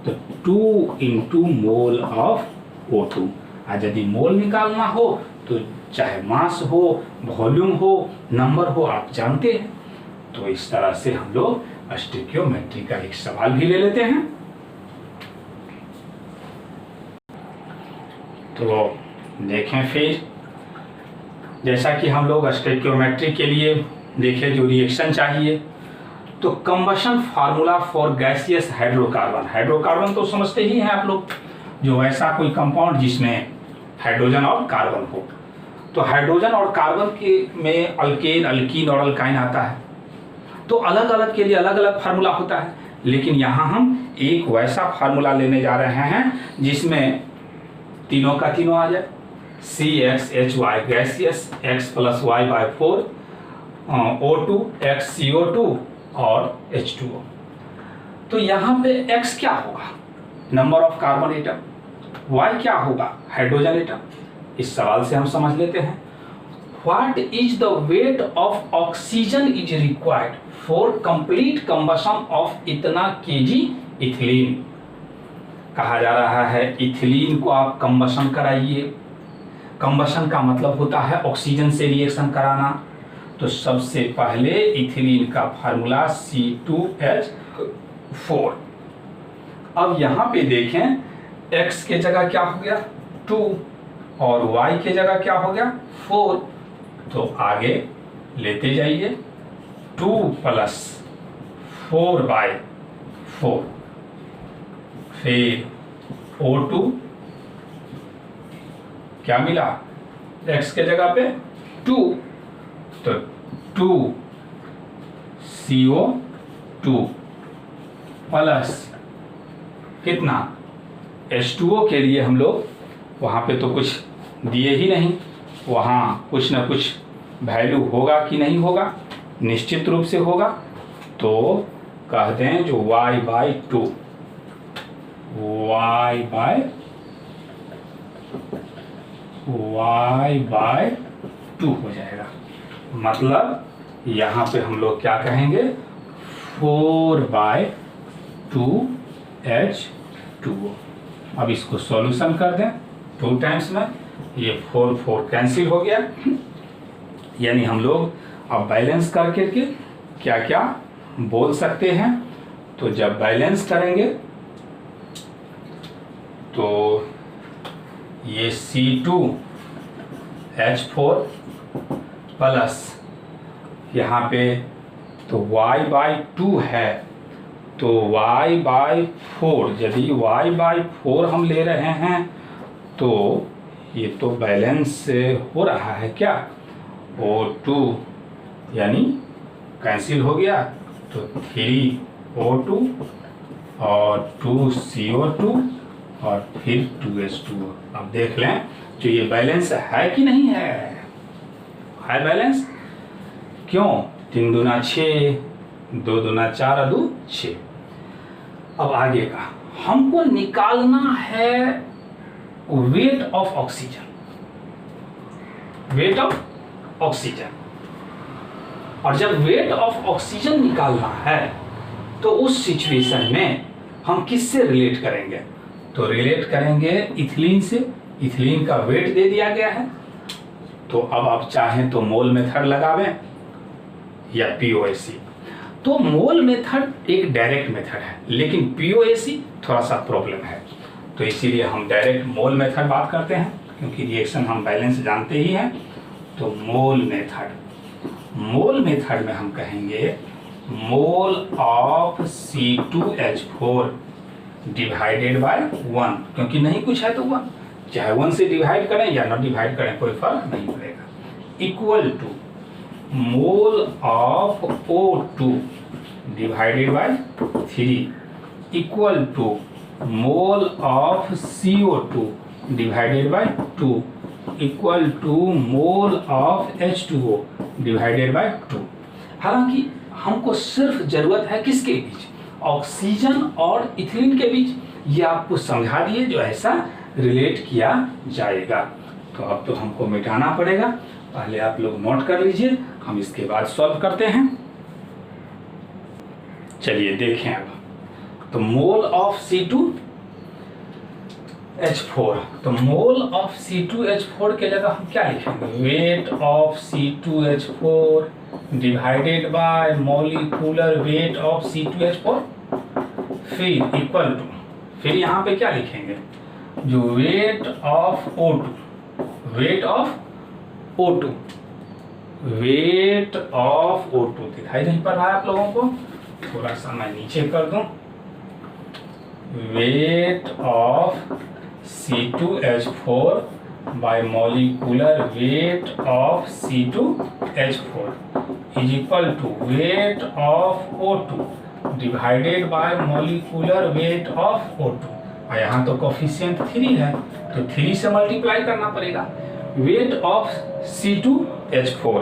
तो 2 इंटू मोल ऑफ O2। आज यदि मोल निकालना हो तो चाहे मास हो, वॉल्यूम हो, नंबर हो, आप जानते हैं। तो इस तरह से हम लोग स्टोइकियोमेट्री का एक सवाल भी ले लेते हैं। तो देखें फिर, जैसा कि हम लोग स्टोइकियोमेट्री के लिए देखें जो रिएक्शन चाहिए, तो combustion formula for gaseous hydrocarbon, hydrocarbon तो समझते ही हैं आप लोग, जो ऐसा कोई कंपाउंड जिसमें हाइड्रोजन और कार्बन हो। तो हाइड्रोजन और कार्बन के में अल्केन, अल्कीन और अल्काइन आता है, तो अलग अलग के लिए अलग अलग फार्मूला होता है, लेकिन यहाँ हम एक वैसा फार्मूला लेने जा रहे हैं जिसमें तीनों का तीनों आ जाए, CXHY gaseous, X + Y/4 O2 XCO2 और H2O। तो यहाँ पे X क्या होगा, number of carbon atom, Y क्या होगा, हाइड्रोजन एटम। इस सवाल से हम समझ लेते हैं, what is the weight of oxygen is required for complete combustion of इतना kg इथिलीन। कहा जा रहा है इथिलीन को आप कंबशन कराइए, कंबशन का मतलब होता है ऑक्सीजन से रिएक्शन कराना। तो सबसे पहले इथिलीन का फार्मूला C2H4। अब यहाँ पे देखें X के जगह क्या हो गया 2 और Y के जगह क्या हो गया 4, तो आगे लेते जाइए 2 + 4/4 4, फिर O2 क्या मिला, X के जगह पे 2, तो 2 CO2 प्लस कितना H2O के लिए हम लोग वहाँ पे तो कुछ दिए ही नहीं, वहाँ कुछ ना कुछ वैल्यू होगा कि नहीं होगा, निश्चित रूप से होगा। तो कहते हैं जो y/2 हो जाएगा। मतलब यहाँ पे हम लोग क्या कहेंगे, 4/2H2O। अब इसको सॉल्यूशन कर दें 2 टाइम्स में, ये 4 कैंसिल हो गया। यानी हम लोग अब बैलेंस करके के क्या क्या बोल सकते हैं। तो जब बैलेंस करेंगे तो ये C2H4 प्लस यहाँ पे तो y/2 है, तो y/4, यदि y/4 हम ले रहे हैं तो ये तो बैलेंस हो रहा है क्या, O2 यानी कैंसिल हो गया, तो 3O2 और 2CO2 और फिर 2H2O। अब देख लें जो ये बैलेंस है कि नहीं है, है बैलेंस। क्यों, 3 दूना 6, 2 दूना 4 और 2 6। अब आगे का हमको निकालना है weight of oxygen, weight of oxygen. और जब वेट ऑफ ऑक्सीजन निकालना है तो उस सिचुएशन में हम किससे रिलेट करेंगे, तो रिलेट करेंगे इथिलीन से। इथिलीन का वेट दे दिया गया है, तो अब आप चाहें तो मोल मेथड लगावें या POAC। तो मोल मेथड एक डायरेक्ट मेथड है, लेकिन POAC थोड़ा सा प्रॉब्लम है, तो इसीलिए हम डायरेक्ट मोल मेथड बात करते हैं, क्योंकि रिएक्शन हम बैलेंस जानते ही हैं। तो मोल मेथड में हम कहेंगे mole of C2H4 divided by 1, क्योंकि नहीं कुछ है तो 1, चाहे 1 से डिवाइड करें या ना डिवाइड करें कोई फर्क नहीं पड़ेगा, equal to mole of O2 divided by 3 equal to mole of CO2 divided by 2 equal to mole of H2O divided by 2। हालांकि हमको सिर्फ जरूरत है किसके बीच, ऑक्सीजन और इथिलीन के बीच। ये आपको समझा दिए जो ऐसा रिलेट किया जाएगा। तो अब तो हमको मिटाना पड़ेगा, पहले आप लोग नोट कर लीजिए, हम इसके बाद सॉल्व करते हैं। चलिए देखें अब, तो मोल ऑफ C2H4, तो मोल ऑफ C2H4 के जगह हम क्या लिखेंगे, wait of C2H4 divided by molecular weight of C2H4, फिर इक्वल टू, फिर यहाँ पे क्या लिखेंगे, जो wait of O2, wait of O2, wait of O2 दिखाई नहीं पड़ रहा है आप लोगों को, थोड़ा सा मैं नीचे कर दूं, weight of C2H4 by molecular weight of C2H4 is equal to weight of O2 divided by molecular weight of O2। और यहाँ तो कोफिशिएंट 3 है, तो 3 से मल्टीप्लाई करना पड़ेगा। वेट ऑफ C2H4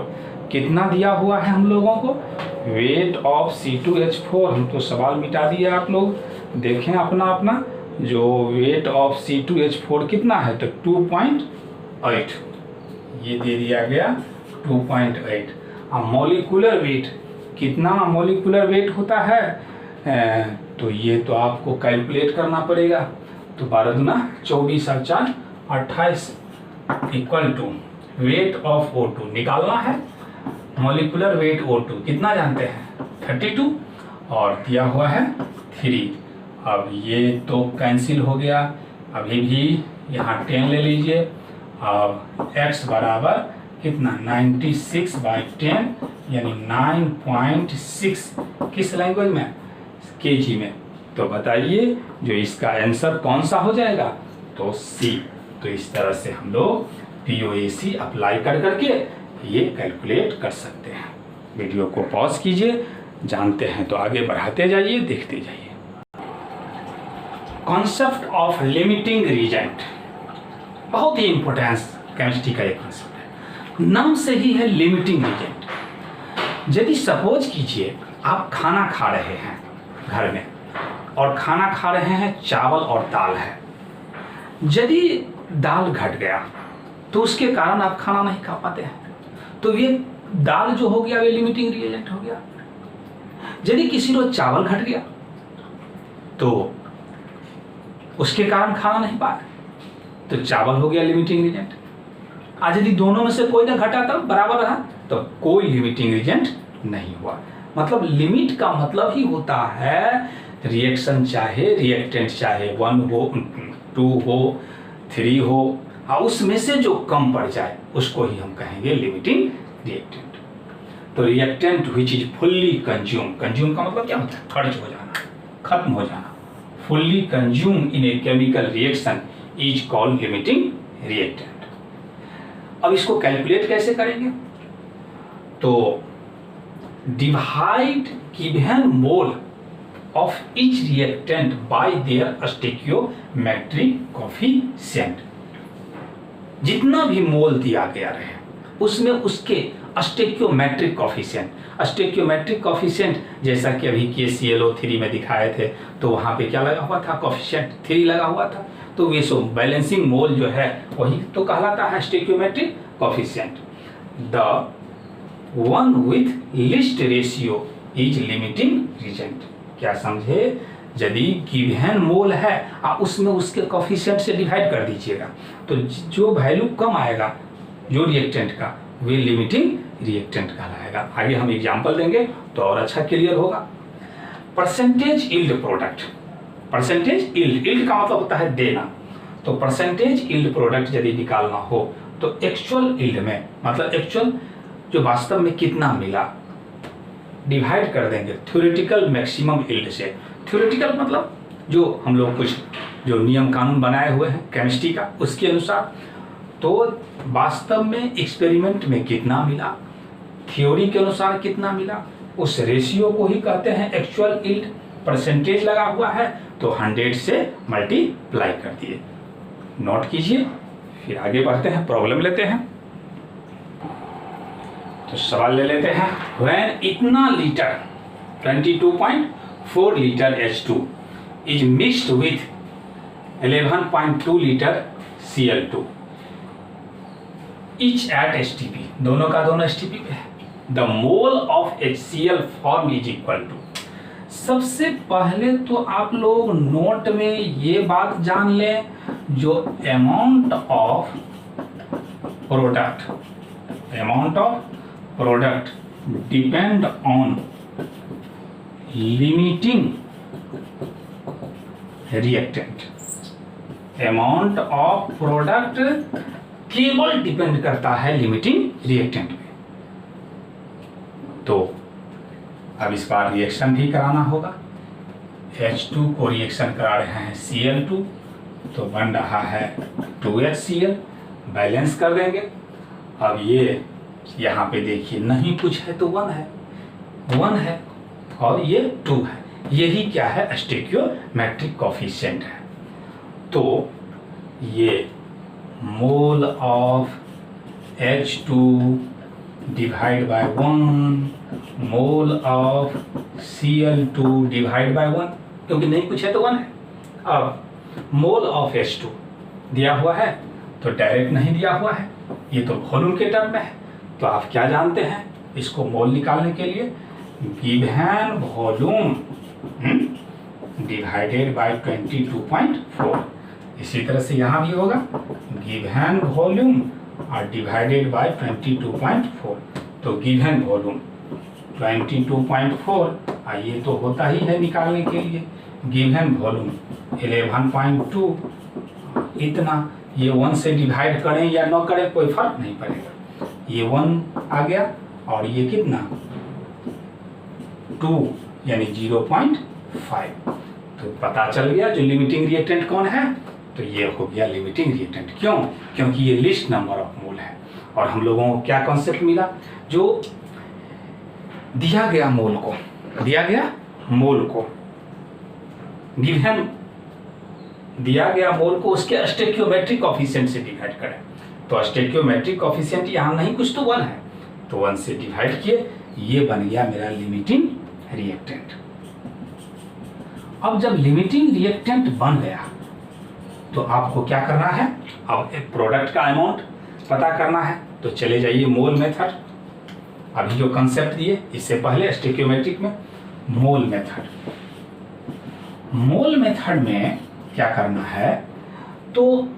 कितना दिया हुआ है हम लोगों को, वेट ऑफ C2H4, हम तो सवाल मिटा दिए आप लोग, देखें अपना अपना, जो वेट ऑफ C2H4 कितना है, तो 2.8 ये दे दिया गया 2.8। अब मॉलिक्यूलर वेट कितना, मॉलिक्यूलर वेट होता है तो ये तो आपको कैलकुलेट करना पड़ेगा, तो 12 दूना 24 और 4 28 equal to weight of O2 निकालना है। मॉलिक्यूलर वेट O2 कितना जानते हैं, 32 और दिया हुआ है 3। अब ये तो कैंसिल हो गया, अभी भी यहाँ 10 ले लीजिए। अब x बराबर कितना, 96/10 यानी 9.6 किस लैंग्वेज में, kg में, तो बताइए जो इसका आंसर कौन सा हो जाएगा, तो सी। तो इस तरह से हम लोग POAC अप्लाई कर करके ये कैलकुलेट कर सकते हैं। वीडियो को पॉज कीजिए, जानते हैं तो आगे बढ़ाते जाइए, देखते जाइए। कॉन्सेप्ट ऑफ लिमिटिंग रीजेंट बहुत ही इंपॉर्टेंस केमिस्ट्री का एक कॉन्सेप्ट है, नाम से ही है लिमिटिंग रीजेंट। यदि सपोज कीजिए आप खाना खा रहे हैं घर में, और खाना खा रहे हैं चावल और दाल है, यदि दाल घट गया तो उसके कारण आप खाना नहीं खा पाते हैं, तो ये दाल जो हो गया ये लिमिटिंग रिएजेंट हो गया। यदि किसी रोज चावल घट गया तो उसके कारण खाना नहीं पाए, तो चावल हो गया लिमिटिंग रिएजेंट। आज यदि दोनों में से कोई ना घटा तब बराबर रहा तो कोई लिमिटिंग रिएजेंट नहीं हुआ। मतलब लिमिट का मतलब ही होता है रिएक्शन चाहे रिएक्टेंट चाहे 1 हो 2 हो 3 हो, और उसमें से जो कम पड़ जाए उसको ही हम कहेंगे लिमिटिंग रिएक्टेंट। तो reactant which is fully consume, consume का मतलब क्या होता है, खर्च हो जाना, खत्म हो जाना। Fully consume in a chemical reaction is called limiting reactant. अब इसको कैलकुलेट कैसे करेंगे, तो divide given mole of each reactant by their stoichiometric coefficient। जितना भी मोल दिया गया रहे उसमें उसके स्टोइकियोमेट्रिक कॉफिशिएंट, स्टोइकियोमेट्रिक कॉफिशिएंट जैसा कि अभी KClO3 में दिखाए थे, तो वहाँ पे क्या लगा हुआ था, कॉफिशिएंट 3 लगा हुआ था। तो ये सो बैलेंसिंग मोल जो है वही तो कहलाता है stoichiometric coefficient. The one with least ratio is limiting reagent. क्या समझे, यदि गिवन मोल है आप उसमें उसके कॉफिशिएंट से डिवाइड कर दीजिएगा, तो जो वैल्यू कम आएगा जो रिएक्टेंट का वे लिमिटिंग रिएक्टेंट कहलाएगा। आगे हम एग्जांपल देंगे तो और अच्छा क्लियर होगा। Percentage yield product, percentage yield का मतलब होता है देना, तो परसेंटेज यील्ड प्रोडक्ट यदि निकालना हो तो एक्चुअल यील्ड में मतलब एक्चुअल जो वास्तव में कितना मिला डिवाइड कर देंगे थ्योरेटिकल मैक्सिमम यील्ड से। थ्योरेटिकल मतलब जो हम लोग कुछ जो नियम कानून बनाए हुए हैं केमिस्ट्री का उसके अनुसार, तो वास्तव में एक्सपेरिमेंट में कितना मिला, थ्योरी के अनुसार कितना मिला, उस रेशियो को ही कहते हैं एक्चुअल यील्ड। परसेंटेज लगा हुआ है तो 100 से मल्टीप्लाई कर दिए। नोट कीजिए, फिर आगे बढ़ते हैं, प्रॉब्लम लेते हैं। तो सवाल ले लेते हैं। व्हेन इतना litre 22.4 litre H2 is mixed with 11.2 litre Cl2 each at STP, दोनों का दोनों STP पे है, the mole of HCl form is equal to. सबसे पहले तो आप लोग नोट में ये बात जान लें, जो amount of product depend on limiting reactant. Amount of product केवल डिपेंड करता है लिमिटिंग रिएक्टेंट पे। तो अब इस बार रिएक्शन भी कराना होगा। H2 को रिएक्शन करा रहे हैं Cl2, तो बन रहा है 2HCl, बैलेंस कर देंगे। अब ये यहाँ पे देखिए नहीं कुछ है तो 1 है और ये 2 है, यही क्या है स्टोइकियोमेट्रिक कोएफिशिएंट है। तो ये mole of H2 divide by 1 mole of Cl2 divide by 1, क्योंकि नहीं कुछ है तो 1 है। अब मोल ऑफ H2 दिया हुआ है तो डायरेक्ट नहीं दिया हुआ है, ये तो वॉल्यूम के टर्म में है। तो आप क्या जानते हैं इसको मोल निकालने के लिए, गिवन वॉल्यूम डिवाइडेड बाय 22.4। इसी तरह से यहाँ भी होगा गिवन वॉल्यूम और डिवाइडेड बाय 22.4। तो गिवन वॉल्यूम 22.4, ये तो होता ही है निकालने के लिए। गिवन वॉल्यूम 11.2, इतना, ये 1 से डिवाइड करें या न करें कोई फर्क नहीं पड़ेगा, ये 1 आ गया और ये कितना 2 यानी 0.5। तो पता चल गया जो लिमिटिंग रिएक्टेंट कौन है, तो ये हो गया लिमिटिंग रिएक्टेंट। क्यों? क्योंकि ये लिस्ट नंबर ऑफ मोल है। और हम लोगों को क्या कॉन्सेप्ट मिला, जो दिया गया मोल को गिवन दिया गया मोल को उसके स्टोइकियोमेट्रिक कोएफिशिएंट से डिवाइड करें। तो स्टोइकियोमेट्रिक कोएफिशिएंट यहाँ नहीं कुछ तो 1 है, तो 1 से डिवाइड किए, ये बन गया मेरा लिमिटिंग रिएक्टेंट। अब जब लिमिटिंग रिएक्टेंट बन गया तो आपको क्या करना है, अब एक प्रोडक्ट का अमाउंट पता करना है। तो चले जाइए मोल मेथड, अभी जो कंसेप्ट दिए इससे पहले स्टोइकियोमेट्रिक में मोल मेथड में क्या करना है, तो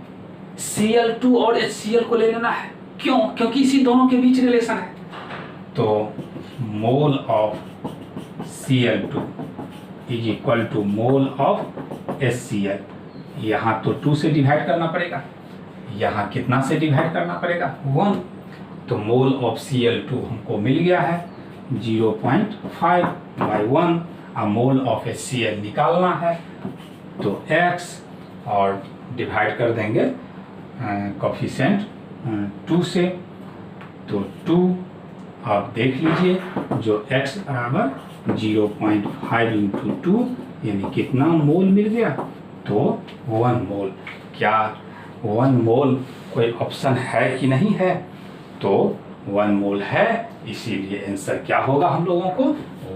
Cl2 और HCl को ले लेना है। क्यों? क्योंकि इसी दोनों के बीच रिलेशन है। तो mole of Cl2 is equal to mole of HCl। यहाँ तो 2 से डिवाइड करना पड़ेगा, यहाँ कितना से डिवाइड करना पड़ेगा, 1। तो मोल ऑफ Cl2 हमको मिल गया है 0.5/1। अब मोल ऑफ HCl निकालना है, तो x और डिवाइड कर देंगे कोएफिशिएंट 2 से, तो 2। आप देख लीजिए जो x बराबर 0.5 × 2 यानी कितना मोल मिल गया, तो 1 मोल। क्या 1 मोल कोई ऑप्शन है कि नहीं है, तो 1 मोल है, इसीलिए आंसर क्या होगा हम लोगों को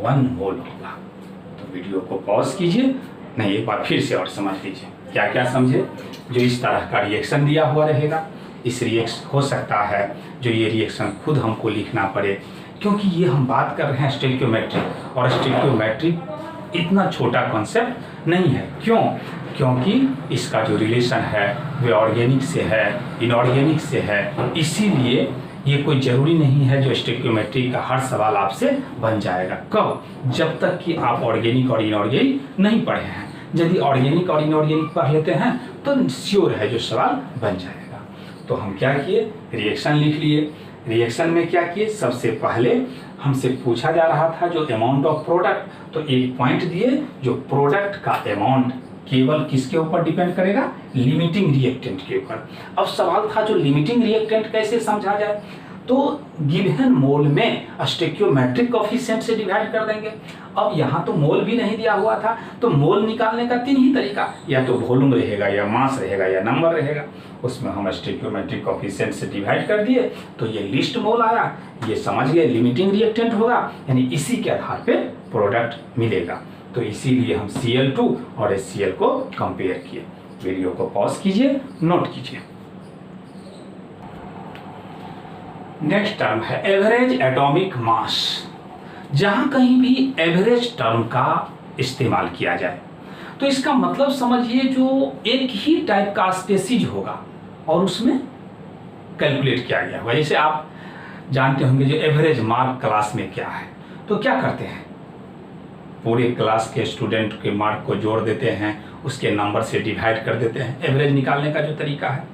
1 मोल होगा। तो वीडियो को पॉज कीजिए, नहीं एक बार फिर से और समझ लीजिए क्या क्या समझे। जो इस तरह का रिएक्शन दिया हुआ रहेगा, इस रिएक्शन हो सकता है जो ये रिएक्शन खुद हमको लिखना पड़े, क्योंकि ये हम बात कर रहे हैं स्टोइकियोमेट्रिक, और स्टोइकियोमेट्रिक इतना छोटा कॉन्सेप्ट नहीं है। क्यों? क्योंकि इसका जो रिलेशन है वे ऑर्गेनिक से है, इनऑर्गेनिक से है, इसीलिए ये कोई ज़रूरी नहीं है जो स्टोइकियोमेट्रिक का हर सवाल आपसे बन जाएगा। कब? जब तक कि आप ऑर्गेनिक और इनऑर्गेनिक नहीं पढ़े हैं। यदि ऑर्गेनिक और इनऑर्गेनिक पढ़ लेते हैं तो श्योर है जो सवाल बन जाएगा। तो हम क्या किए, रिएक्शन लिख लिए। रिएक्शन में क्या किए, सबसे पहले हमसे पूछा जा रहा था जो अमाउंट ऑफ प्रोडक्ट, तो एक पॉइंट दिए जो प्रोडक्ट का अमाउंट केवल किसके ऊपर डिपेंड करेगा, लिमिटिंग रिएक्टेंट के ऊपर। अब सवाल था जो लिमिटिंग रिएक्टेंट कैसे समझा जाए, तो गिवन मोल में स्टोइकियोमेट्रिक कोएफिशिएंट से डिवाइड कर देंगे। अब यहाँ तो मोल भी नहीं दिया हुआ था, तो मोल निकालने का 3 ही तरीका, या तो वॉल्यूम रहेगा, या मास रहेगा, या नंबर रहेगा। उसमें हम स्टोइकियोमेट्रिक कोएफिशिएंट से डिवाइड कर दिए, तो ये लिस्ट मोल आया। ये समझ गए लिमिटिंग रिएक्टेंट होगा, यानी इसी के आधार पे प्रोडक्ट मिलेगा। तो इसीलिए हम Cl2 और HCl को कंपेयर किए। वीडियो को पॉज कीजिए, नोट कीजिए। नेक्स्ट टर्म है एवरेज एटॉमिक मास। जहां कहीं भी एवरेज टर्म का इस्तेमाल किया जाए तो इसका मतलब समझिए जो एक ही टाइप का स्पेसीज होगा और उसमें कैलकुलेट किया गया होगा। जैसे आप जानते होंगे जो एवरेज मार्क क्लास में क्या है, तो क्या करते हैं, पूरे क्लास के स्टूडेंट के मार्क को जोड़ देते हैं, उसके नंबर से डिवाइड कर देते हैं, एवरेज निकालने का जो तरीका है।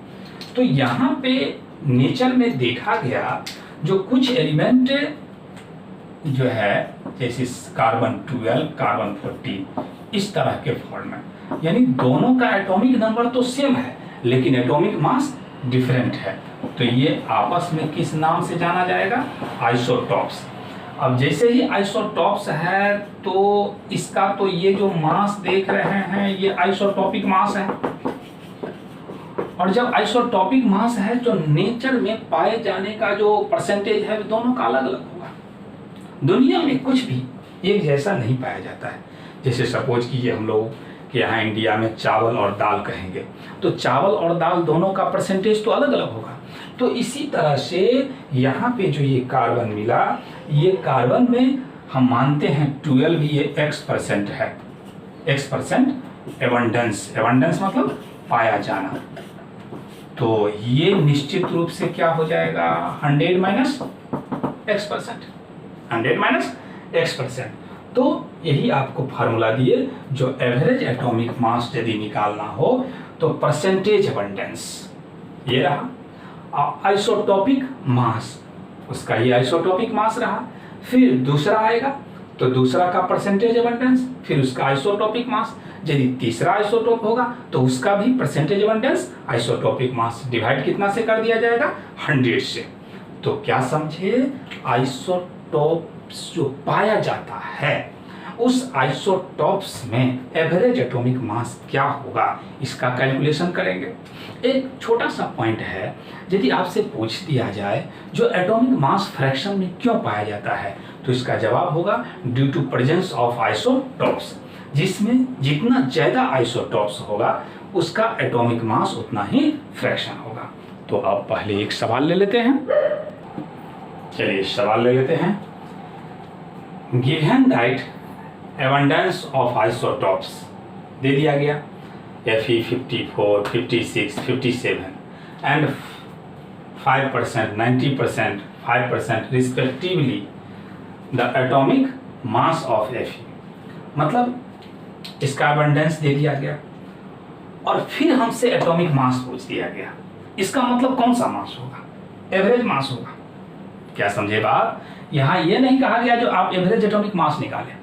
तो यहाँ पे नेचर में देखा गया जो कुछ एलिमेंट जो है जैसे कार्बन 12, कार्बन 14, इस तरह के फॉर्म में, यानी दोनों का एटॉमिक नंबर तो सेम है लेकिन एटॉमिक मास डिफरेंट है। तो ये आपस में किस नाम से जाना जाएगा, आइसोटॉप्स। अब जैसे ही आइसोटॉप्स है तो इसका तो ये जो मास देख रहे हैं ये आइसोटॉपिक मास है, और जब आइसोटॉपिक मास है तो नेचर में पाए जाने का जो परसेंटेज है दोनों का अलग अलग होगा। दुनिया में कुछ भी एक जैसा नहीं पाया जाता है। जैसे सपोज कीजिए हम लोग कि यहाँ इंडिया में चावल और दाल कहेंगे, तो चावल और दाल दोनों का परसेंटेज तो अलग अलग होगा। तो इसी तरह से यहाँ पे जो ये कार्बन मिला, ये कार्बन में हम मानते हैं 12 ये X% है, X% एबंडेंस, एबंडेंस मतलब पाया जाना। तो ये निश्चित रूप से क्या हो जाएगा, 100 माइनस X%, 100 माइनस X%। तो यही आपको फार्मूला दिए, जो एवरेज एटॉमिक मास यदि निकालना हो तो परसेंटेज एबंडेंस ये रहा, आइसोटॉपिक मास उसका ये आइसोटॉपिक मास रहा। फिर दूसरा आएगा तो दूसरा का परसेंटेज एबंडेंस, फिर उसका आइसोटोपिक मास। यदि तीसरा आइसोटोप होगा तो उसका भी percentage abundance, isotopic mass. Divide कितना से कर दिया जाएगा? 100 से। तो क्या समझे, आइसोटोप्स जो पाया जाता है उस आइसोटोप्स में एवरेज एटॉमिक मास क्या होगा, इसका कैलकुलेशन करेंगे। एक छोटा सा पॉइंट है, यदि आपसे पूछ दिया जाए जो एटॉमिक मास फ्रैक्शन में क्यों पाया जाता है, तो इसका जवाब होगा due to presence of isotopes, जिसमें जितना ज़्यादा आइसोटोप्स होगा उसका एटॉमिक मास उतना ही फ्रैक्शन होगा। तो अब पहले एक सवाल ले लेते हैं। चलिए सवाल ले लेते हैं। Given that abundance of isotopes दे दिया गया, Fe 54, 56, 57 and 5%, 90%, 5% respectively the atomic mass of Fe। मतलब इसका एबंडेंस दे दिया गया और फिर हमसे एटॉमिक मास पूछ दिया गया। इसका मतलब कौन सा मास होगा? एवरेज मास होगा। क्या समझे बात? यहाँ ये नहीं कहा गया जो आप एवरेज एटॉमिक मास निकालें।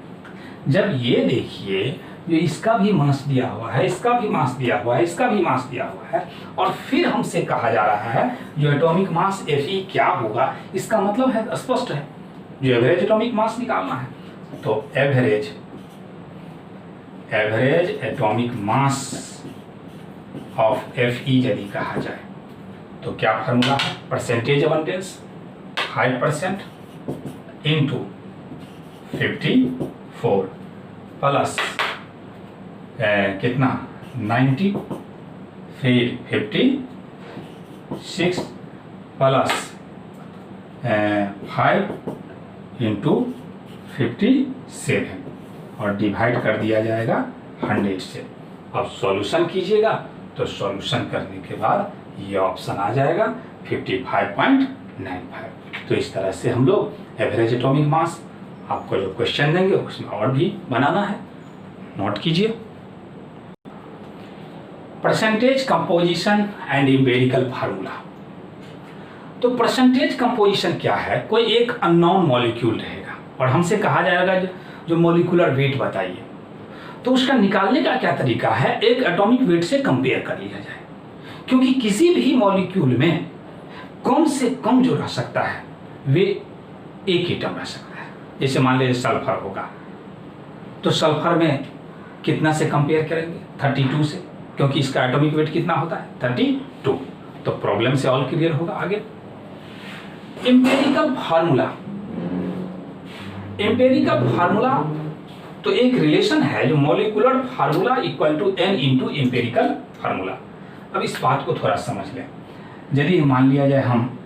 जब ये देखिए जो इसका भी मास दिया हुआ है, इसका भी मास दिया हुआ है, इसका भी मास दिया हुआ है, और फिर हमसे कहा जा रहा है जो एटॉमिक मास Fe क्या होगा, इसका मतलब है स्पष्ट है जो एवरेज एटॉमिक मास निकालना है। तो average atomic mass of Fe यदि कहा जाए तो क्या फार्मूला है? परसेंटेज एबंडेंस 5% इंटू 54 प्लस कितना 90, फिर 56 प्लस 5 इंटू 57 और डिवाइड कर दिया जाएगा 100 से। अब सॉल्यूशन कीजिएगा तो सॉल्यूशन करने के बाद ये ऑप्शन आ जाएगा 55.95। तो इस तरह से हम लोग एवरेज एटॉमिक मास, आपको जो क्वेश्चन देंगे उसमें और भी बनाना है, नोट कीजिए। Percentage composition and empirical formula. तो परसेंटेज कंपोजिशन क्या है? कोई एक अननोन मॉलिक्यूल रहेगा और हमसे कहा जाएगा जो मॉलिक्यूलर वेट बताइए। तो उसका निकालने का क्या तरीका है? एक एटॉमिक वेट से कंपेयर कर लिया जाए, क्योंकि किसी भी मॉलिक्यूल में कम से कम जो रह सकता है वे एक एटम रह सकता है। जैसे मान लीजिए सल्फर होगा, तो सल्फर में कितना से कंपेयर करेंगे? 32 से, क्योंकि इसका एटॉमिक वेट कितना होता है? 32। तो प्रॉब्लम से ऑल क्लियर होगा। आगे एम्पिरिकल फार्मूला। एम्पिरिकल फार्मूला तो एक रिलेशन है जो molecular formula equal to n into empirical formula. अब इस बात को थोड़ा समझ लें। यदि मान लिया जाए हम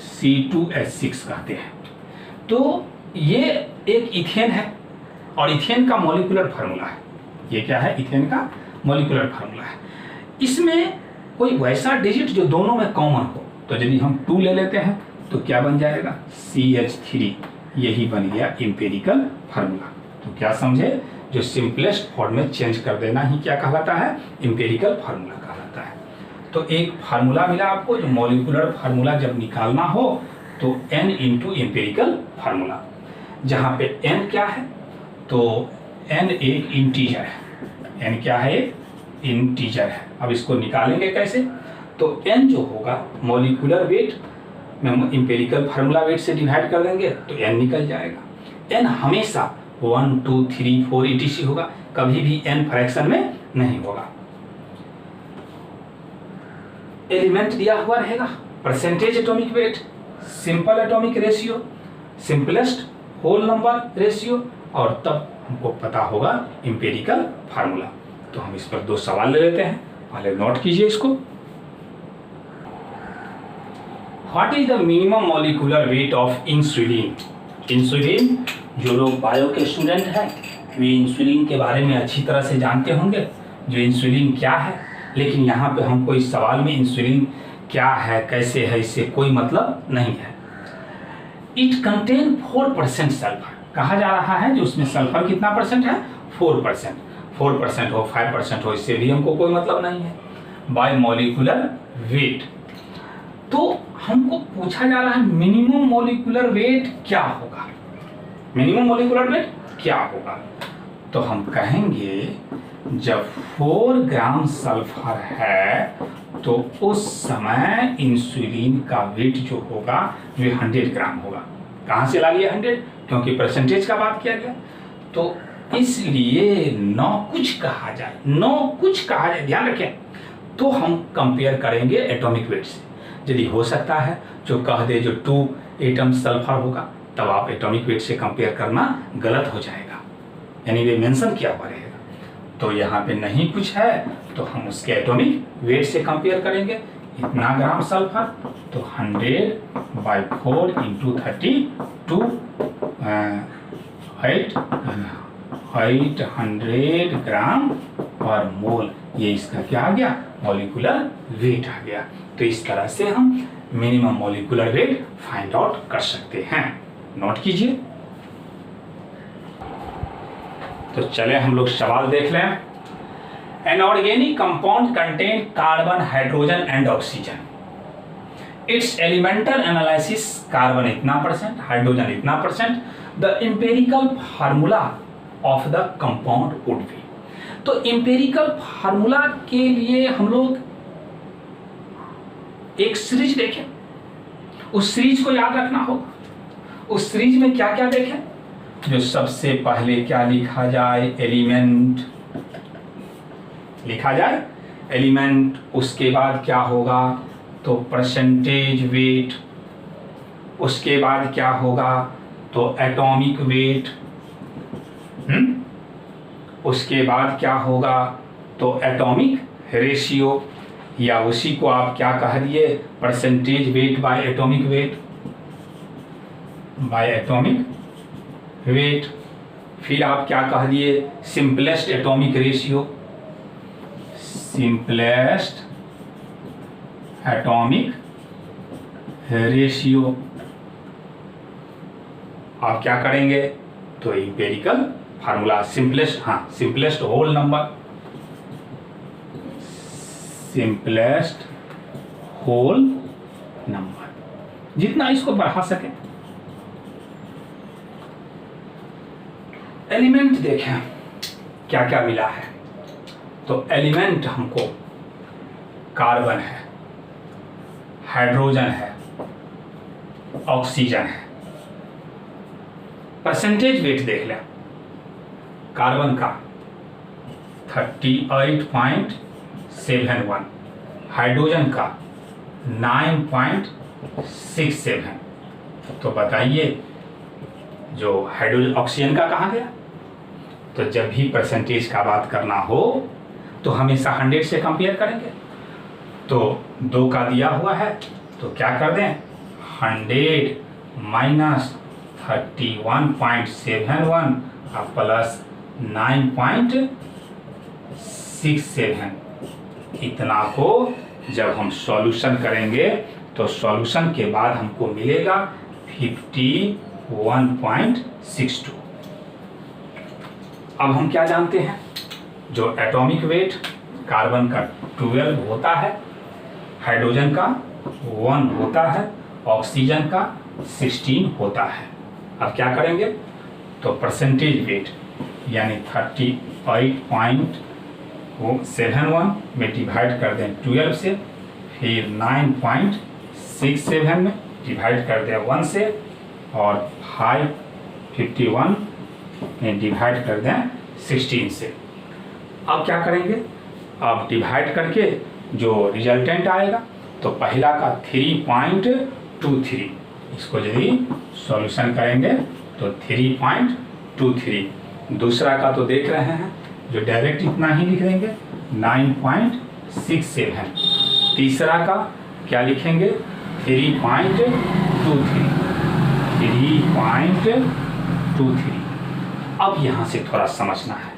C2H6 कहते हैं, तो ये एक इथेन है और इथेन का मॉलिक्यूलर फार्मूला है। ये क्या है? इथेन का मॉलिक्यूलर फार्मूला है। इसमें कोई वैसा डिजिट जो दोनों में कॉमन हो, तो यदि हम 2 ले लेते हैं तो क्या बन जाएगा? CH3। यही बन गया एम्पिरिकल फार्मूला। तो क्या समझे? जो सिंपलेस्ट फॉर्म में चेंज कर देना ही क्या कहलाता है? एम्पिरिकल फार्मूला कहलाता है। तो एक फार्मूला मिला आपको, जो मॉलिक्यूलर फार्मूला जब निकालना हो तो n इंटू एम्पिरिकल फार्मूला, जहाँ पे n क्या है? तो n एक इंटीजर है। n क्या है? इंटीजर है। अब इसको निकालेंगे कैसे? तो n जो होगा मॉलिक्यूलर वेट में एम्पिरिकल फार्मूला वेट से डिवाइड कर देंगे तो n निकल जाएगा। n हमेशा 1, 2, 3, 4 etc होगा, कभी भी n फ्रैक्शन में नहीं होगा। एलिमेंट दिया हुआ रहेगा, percentage atomic weight, simple atomic ratio, simplest whole number ratio, और तब हमको पता होगा एम्पिरिकल फार्मूला। तो हम इस पर 2 सवाल ले लेते हैं। पहले नोट कीजिए इसको। What is the minimum molecular weight of insulin? Insulin, जो लोग बायो के स्टूडेंट हैं वे इंसुलिन के बारे में अच्छी तरह से जानते होंगे जो इंसुलिन क्या है, लेकिन यहाँ पे हमको इस सवाल में इंसुलिन क्या है, कैसे है, इससे कोई मतलब नहीं है। It contain 4% sulphur. कहा जा रहा है जो उसमें सल्फर कितना परसेंट है? 4%। 4% हो, 5% हो, इससे भी हमको कोई मतलब नहीं है। बाय मॉलिक्यूलर वेट, तो हमको पूछा जा रहा है मिनिमम मॉलिक्यूलर वेट क्या होगा? मिनिमम मॉलिक्यूलर वेट क्या होगा? तो हम कहेंगे जब 4 ग्राम सल्फर है तो उस समय इंसुलिन का वेट जो होगा वो 100 ग्राम होगा। कहाँ से ला लिया 100? क्योंकि परसेंटेज का बात किया गया, तो इसलिए 9 कुछ कहा जाए, 9 कुछ कहा जाए, ध्यान रखें। तो हम कंपेयर करेंगे एटॉमिक वेट से। यदि हो सकता है जो कह दे जो 2 एटम सल्फर होगा, तब आप एटॉमिक वेट से कंपेयर करना गलत हो जाएगा, यानी वे मेंशन किया हुआ रहेगा। तो यहाँ पे नहीं कुछ है तो हम उसके एटॉमिक वेट से कंपेयर करेंगे। इतना ग्राम सल्फर तो 100/4 × 32 800 ग्राम पर मोल, ये इसका क्या आ गया? मॉलिक्यूलर वेट आ गया। तो इस तरह से हम minimum molecular weight find out कर सकते हैं। नोट कीजिए। तो चले हम लोग सवाल देख लें। An organic compound contain carbon, hydrogen and oxygen. It's elemental analysis, carbon इतना %, हाइड्रोजन इतना %, the empirical formula of the compound would be. तो एम्पिरिकल फार्मूला के लिए हम लोग एक सीरीज देखें, उस सीरीज को याद रखना होगा। उस सीरीज में क्या क्या देखें? जो सबसे पहले क्या लिखा जाए? एलिमेंट लिखा जाए, एलिमेंट। उसके बाद क्या होगा? तो परसेंटेज वेट। उसके बाद क्या होगा? तो एटॉमिक वेट। उसके बाद क्या होगा? तो एटॉमिक रेशियो, या उसी को आप क्या कह दिए? Percentage weight by atomic weight, by atomic weight. फिर आप क्या कह दिए? Simplest atomic ratio, simplest atomic ratio. आप क्या करेंगे? तो एम्पिरिकल फार्मूला सिंपलेस्ट, हाँ simplest whole number, simplest whole number, जितना इसको बढ़ा सके। एलिमेंट देखें क्या क्या मिला है। तो एलिमेंट हमको कार्बन है, हाइड्रोजन है, ऑक्सीजन है। परसेंटेज वेट देख लें कार्बन का 38.71, हाइड्रोजन का 9.67। तो बताइए जो हाइड्रोजन, ऑक्सीजन का कहाँ गया? तो जब भी परसेंटेज का बात करना हो तो हमेशा 100 से कंपेयर करेंगे। तो 2 का दिया हुआ है तो क्या कर दें? 100 माइनस 31.71 प्लस 9.67, इतना को जब हम सॉल्यूशन करेंगे तो सॉल्यूशन के बाद हमको मिलेगा 51.62। अब हम क्या जानते हैं? जो एटॉमिक वेट कार्बन का 12 होता है, हाइड्रोजन का 1 होता है, ऑक्सीजन का 16 होता है। अब क्या करेंगे? तो परसेंटेज वेट यानी 38.71 में डिवाइड कर दें 12 से, फिर 9.67 में डिवाइड कर दें 1 से, और 551 में डिवाइड कर दें 16 से। अब क्या करेंगे? अब डिवाइड करके जो रिजल्टेंट आएगा तो पहला का 3.23, इसको यदि सॉल्यूशन करेंगे तो 3.23। दूसरा का तो देख रहे हैं जो डायरेक्ट इतना ही लिख देंगे 9.67। तीसरा का क्या लिखेंगे? 3.23। अब यहाँ से थोड़ा समझना है।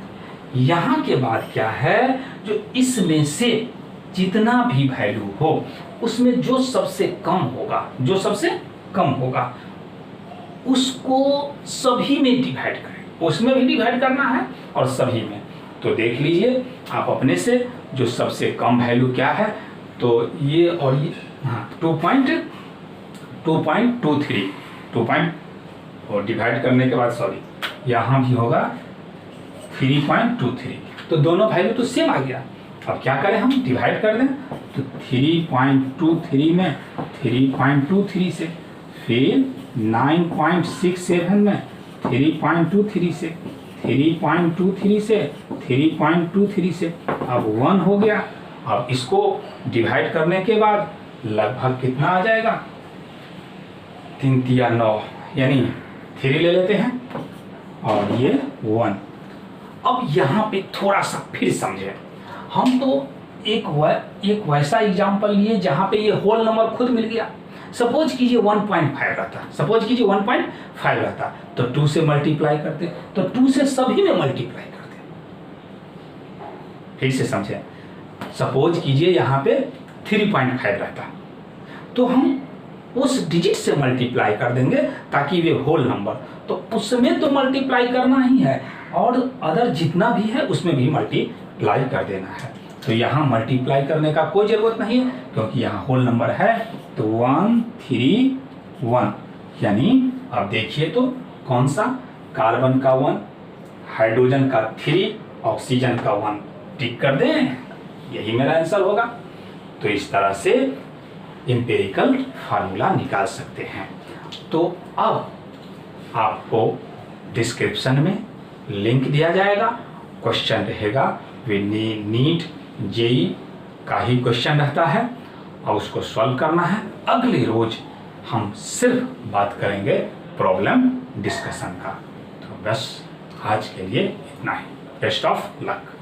यहाँ के बाद क्या है? जो इसमें से जितना भी वैल्यू हो उसमें जो सबसे कम होगा उसको सभी में डिवाइड करें। उसमें भी डिवाइड करना है और सभी में। तो देख लीजिए आप अपने से जो सबसे कम वैल्यू क्या है। तो ये और ये, हाँ 2.23 और डिवाइड करने के बाद यहाँ भी होगा 3.23, तो दोनों वैल्यू तो सेम आ गया। अब क्या करें, हम डिवाइड कर दें, तो 3.23 में 3.23 से, फिर 9.67 में 3.23 से, 3.23 से 3.23 से, अब 1 हो गया। अब इसको डिवाइड करने के बाद लगभग कितना आ जाएगा, 3 तिया 9, यानी 3 ले लेते हैं और ये 1। अब यहाँ पे थोड़ा सा फिर समझे, हम तो एक वैसा एग्जाम्पल लिए जहाँ पे ये होल नंबर खुद मिल गया। सपोज कीजिए 1.5 रहता, सपोज कीजिए 1.5 रहता, तो 2 से मल्टीप्लाई करते, तो 2 से सभी में मल्टीप्लाई करते। फिर से समझे, सपोज कीजिए यहाँ पे 3.5 रहता, तो हम उस डिजिट से मल्टीप्लाई कर देंगे ताकि वे होल नंबर, तो उसमें तो मल्टीप्लाई करना ही है और अदर जितना भी है उसमें भी मल्टीप्लाई कर देना है। तो यहाँ मल्टीप्लाई करने का कोई ज़रूरत नहीं है क्योंकि यहाँ होल नंबर है, तो 1 3 1, यानी अब देखिए तो कौन सा, कार्बन का 1, हाइड्रोजन का 3, ऑक्सीजन का 1, टिक कर दें, यही मेरा आंसर होगा। तो इस तरह से एम्पिरिकल फार्मूला निकाल सकते हैं। तो अब आपको डिस्क्रिप्शन में लिंक दिया जाएगा, क्वेश्चन रहेगा, वे नीट जेई का ही क्वेश्चन रहता है और उसको सॉल्व करना है। अगले रोज हम सिर्फ बात करेंगे प्रॉब्लम डिस्कशन का। तो बस आज के लिए इतना ही। Best of luck.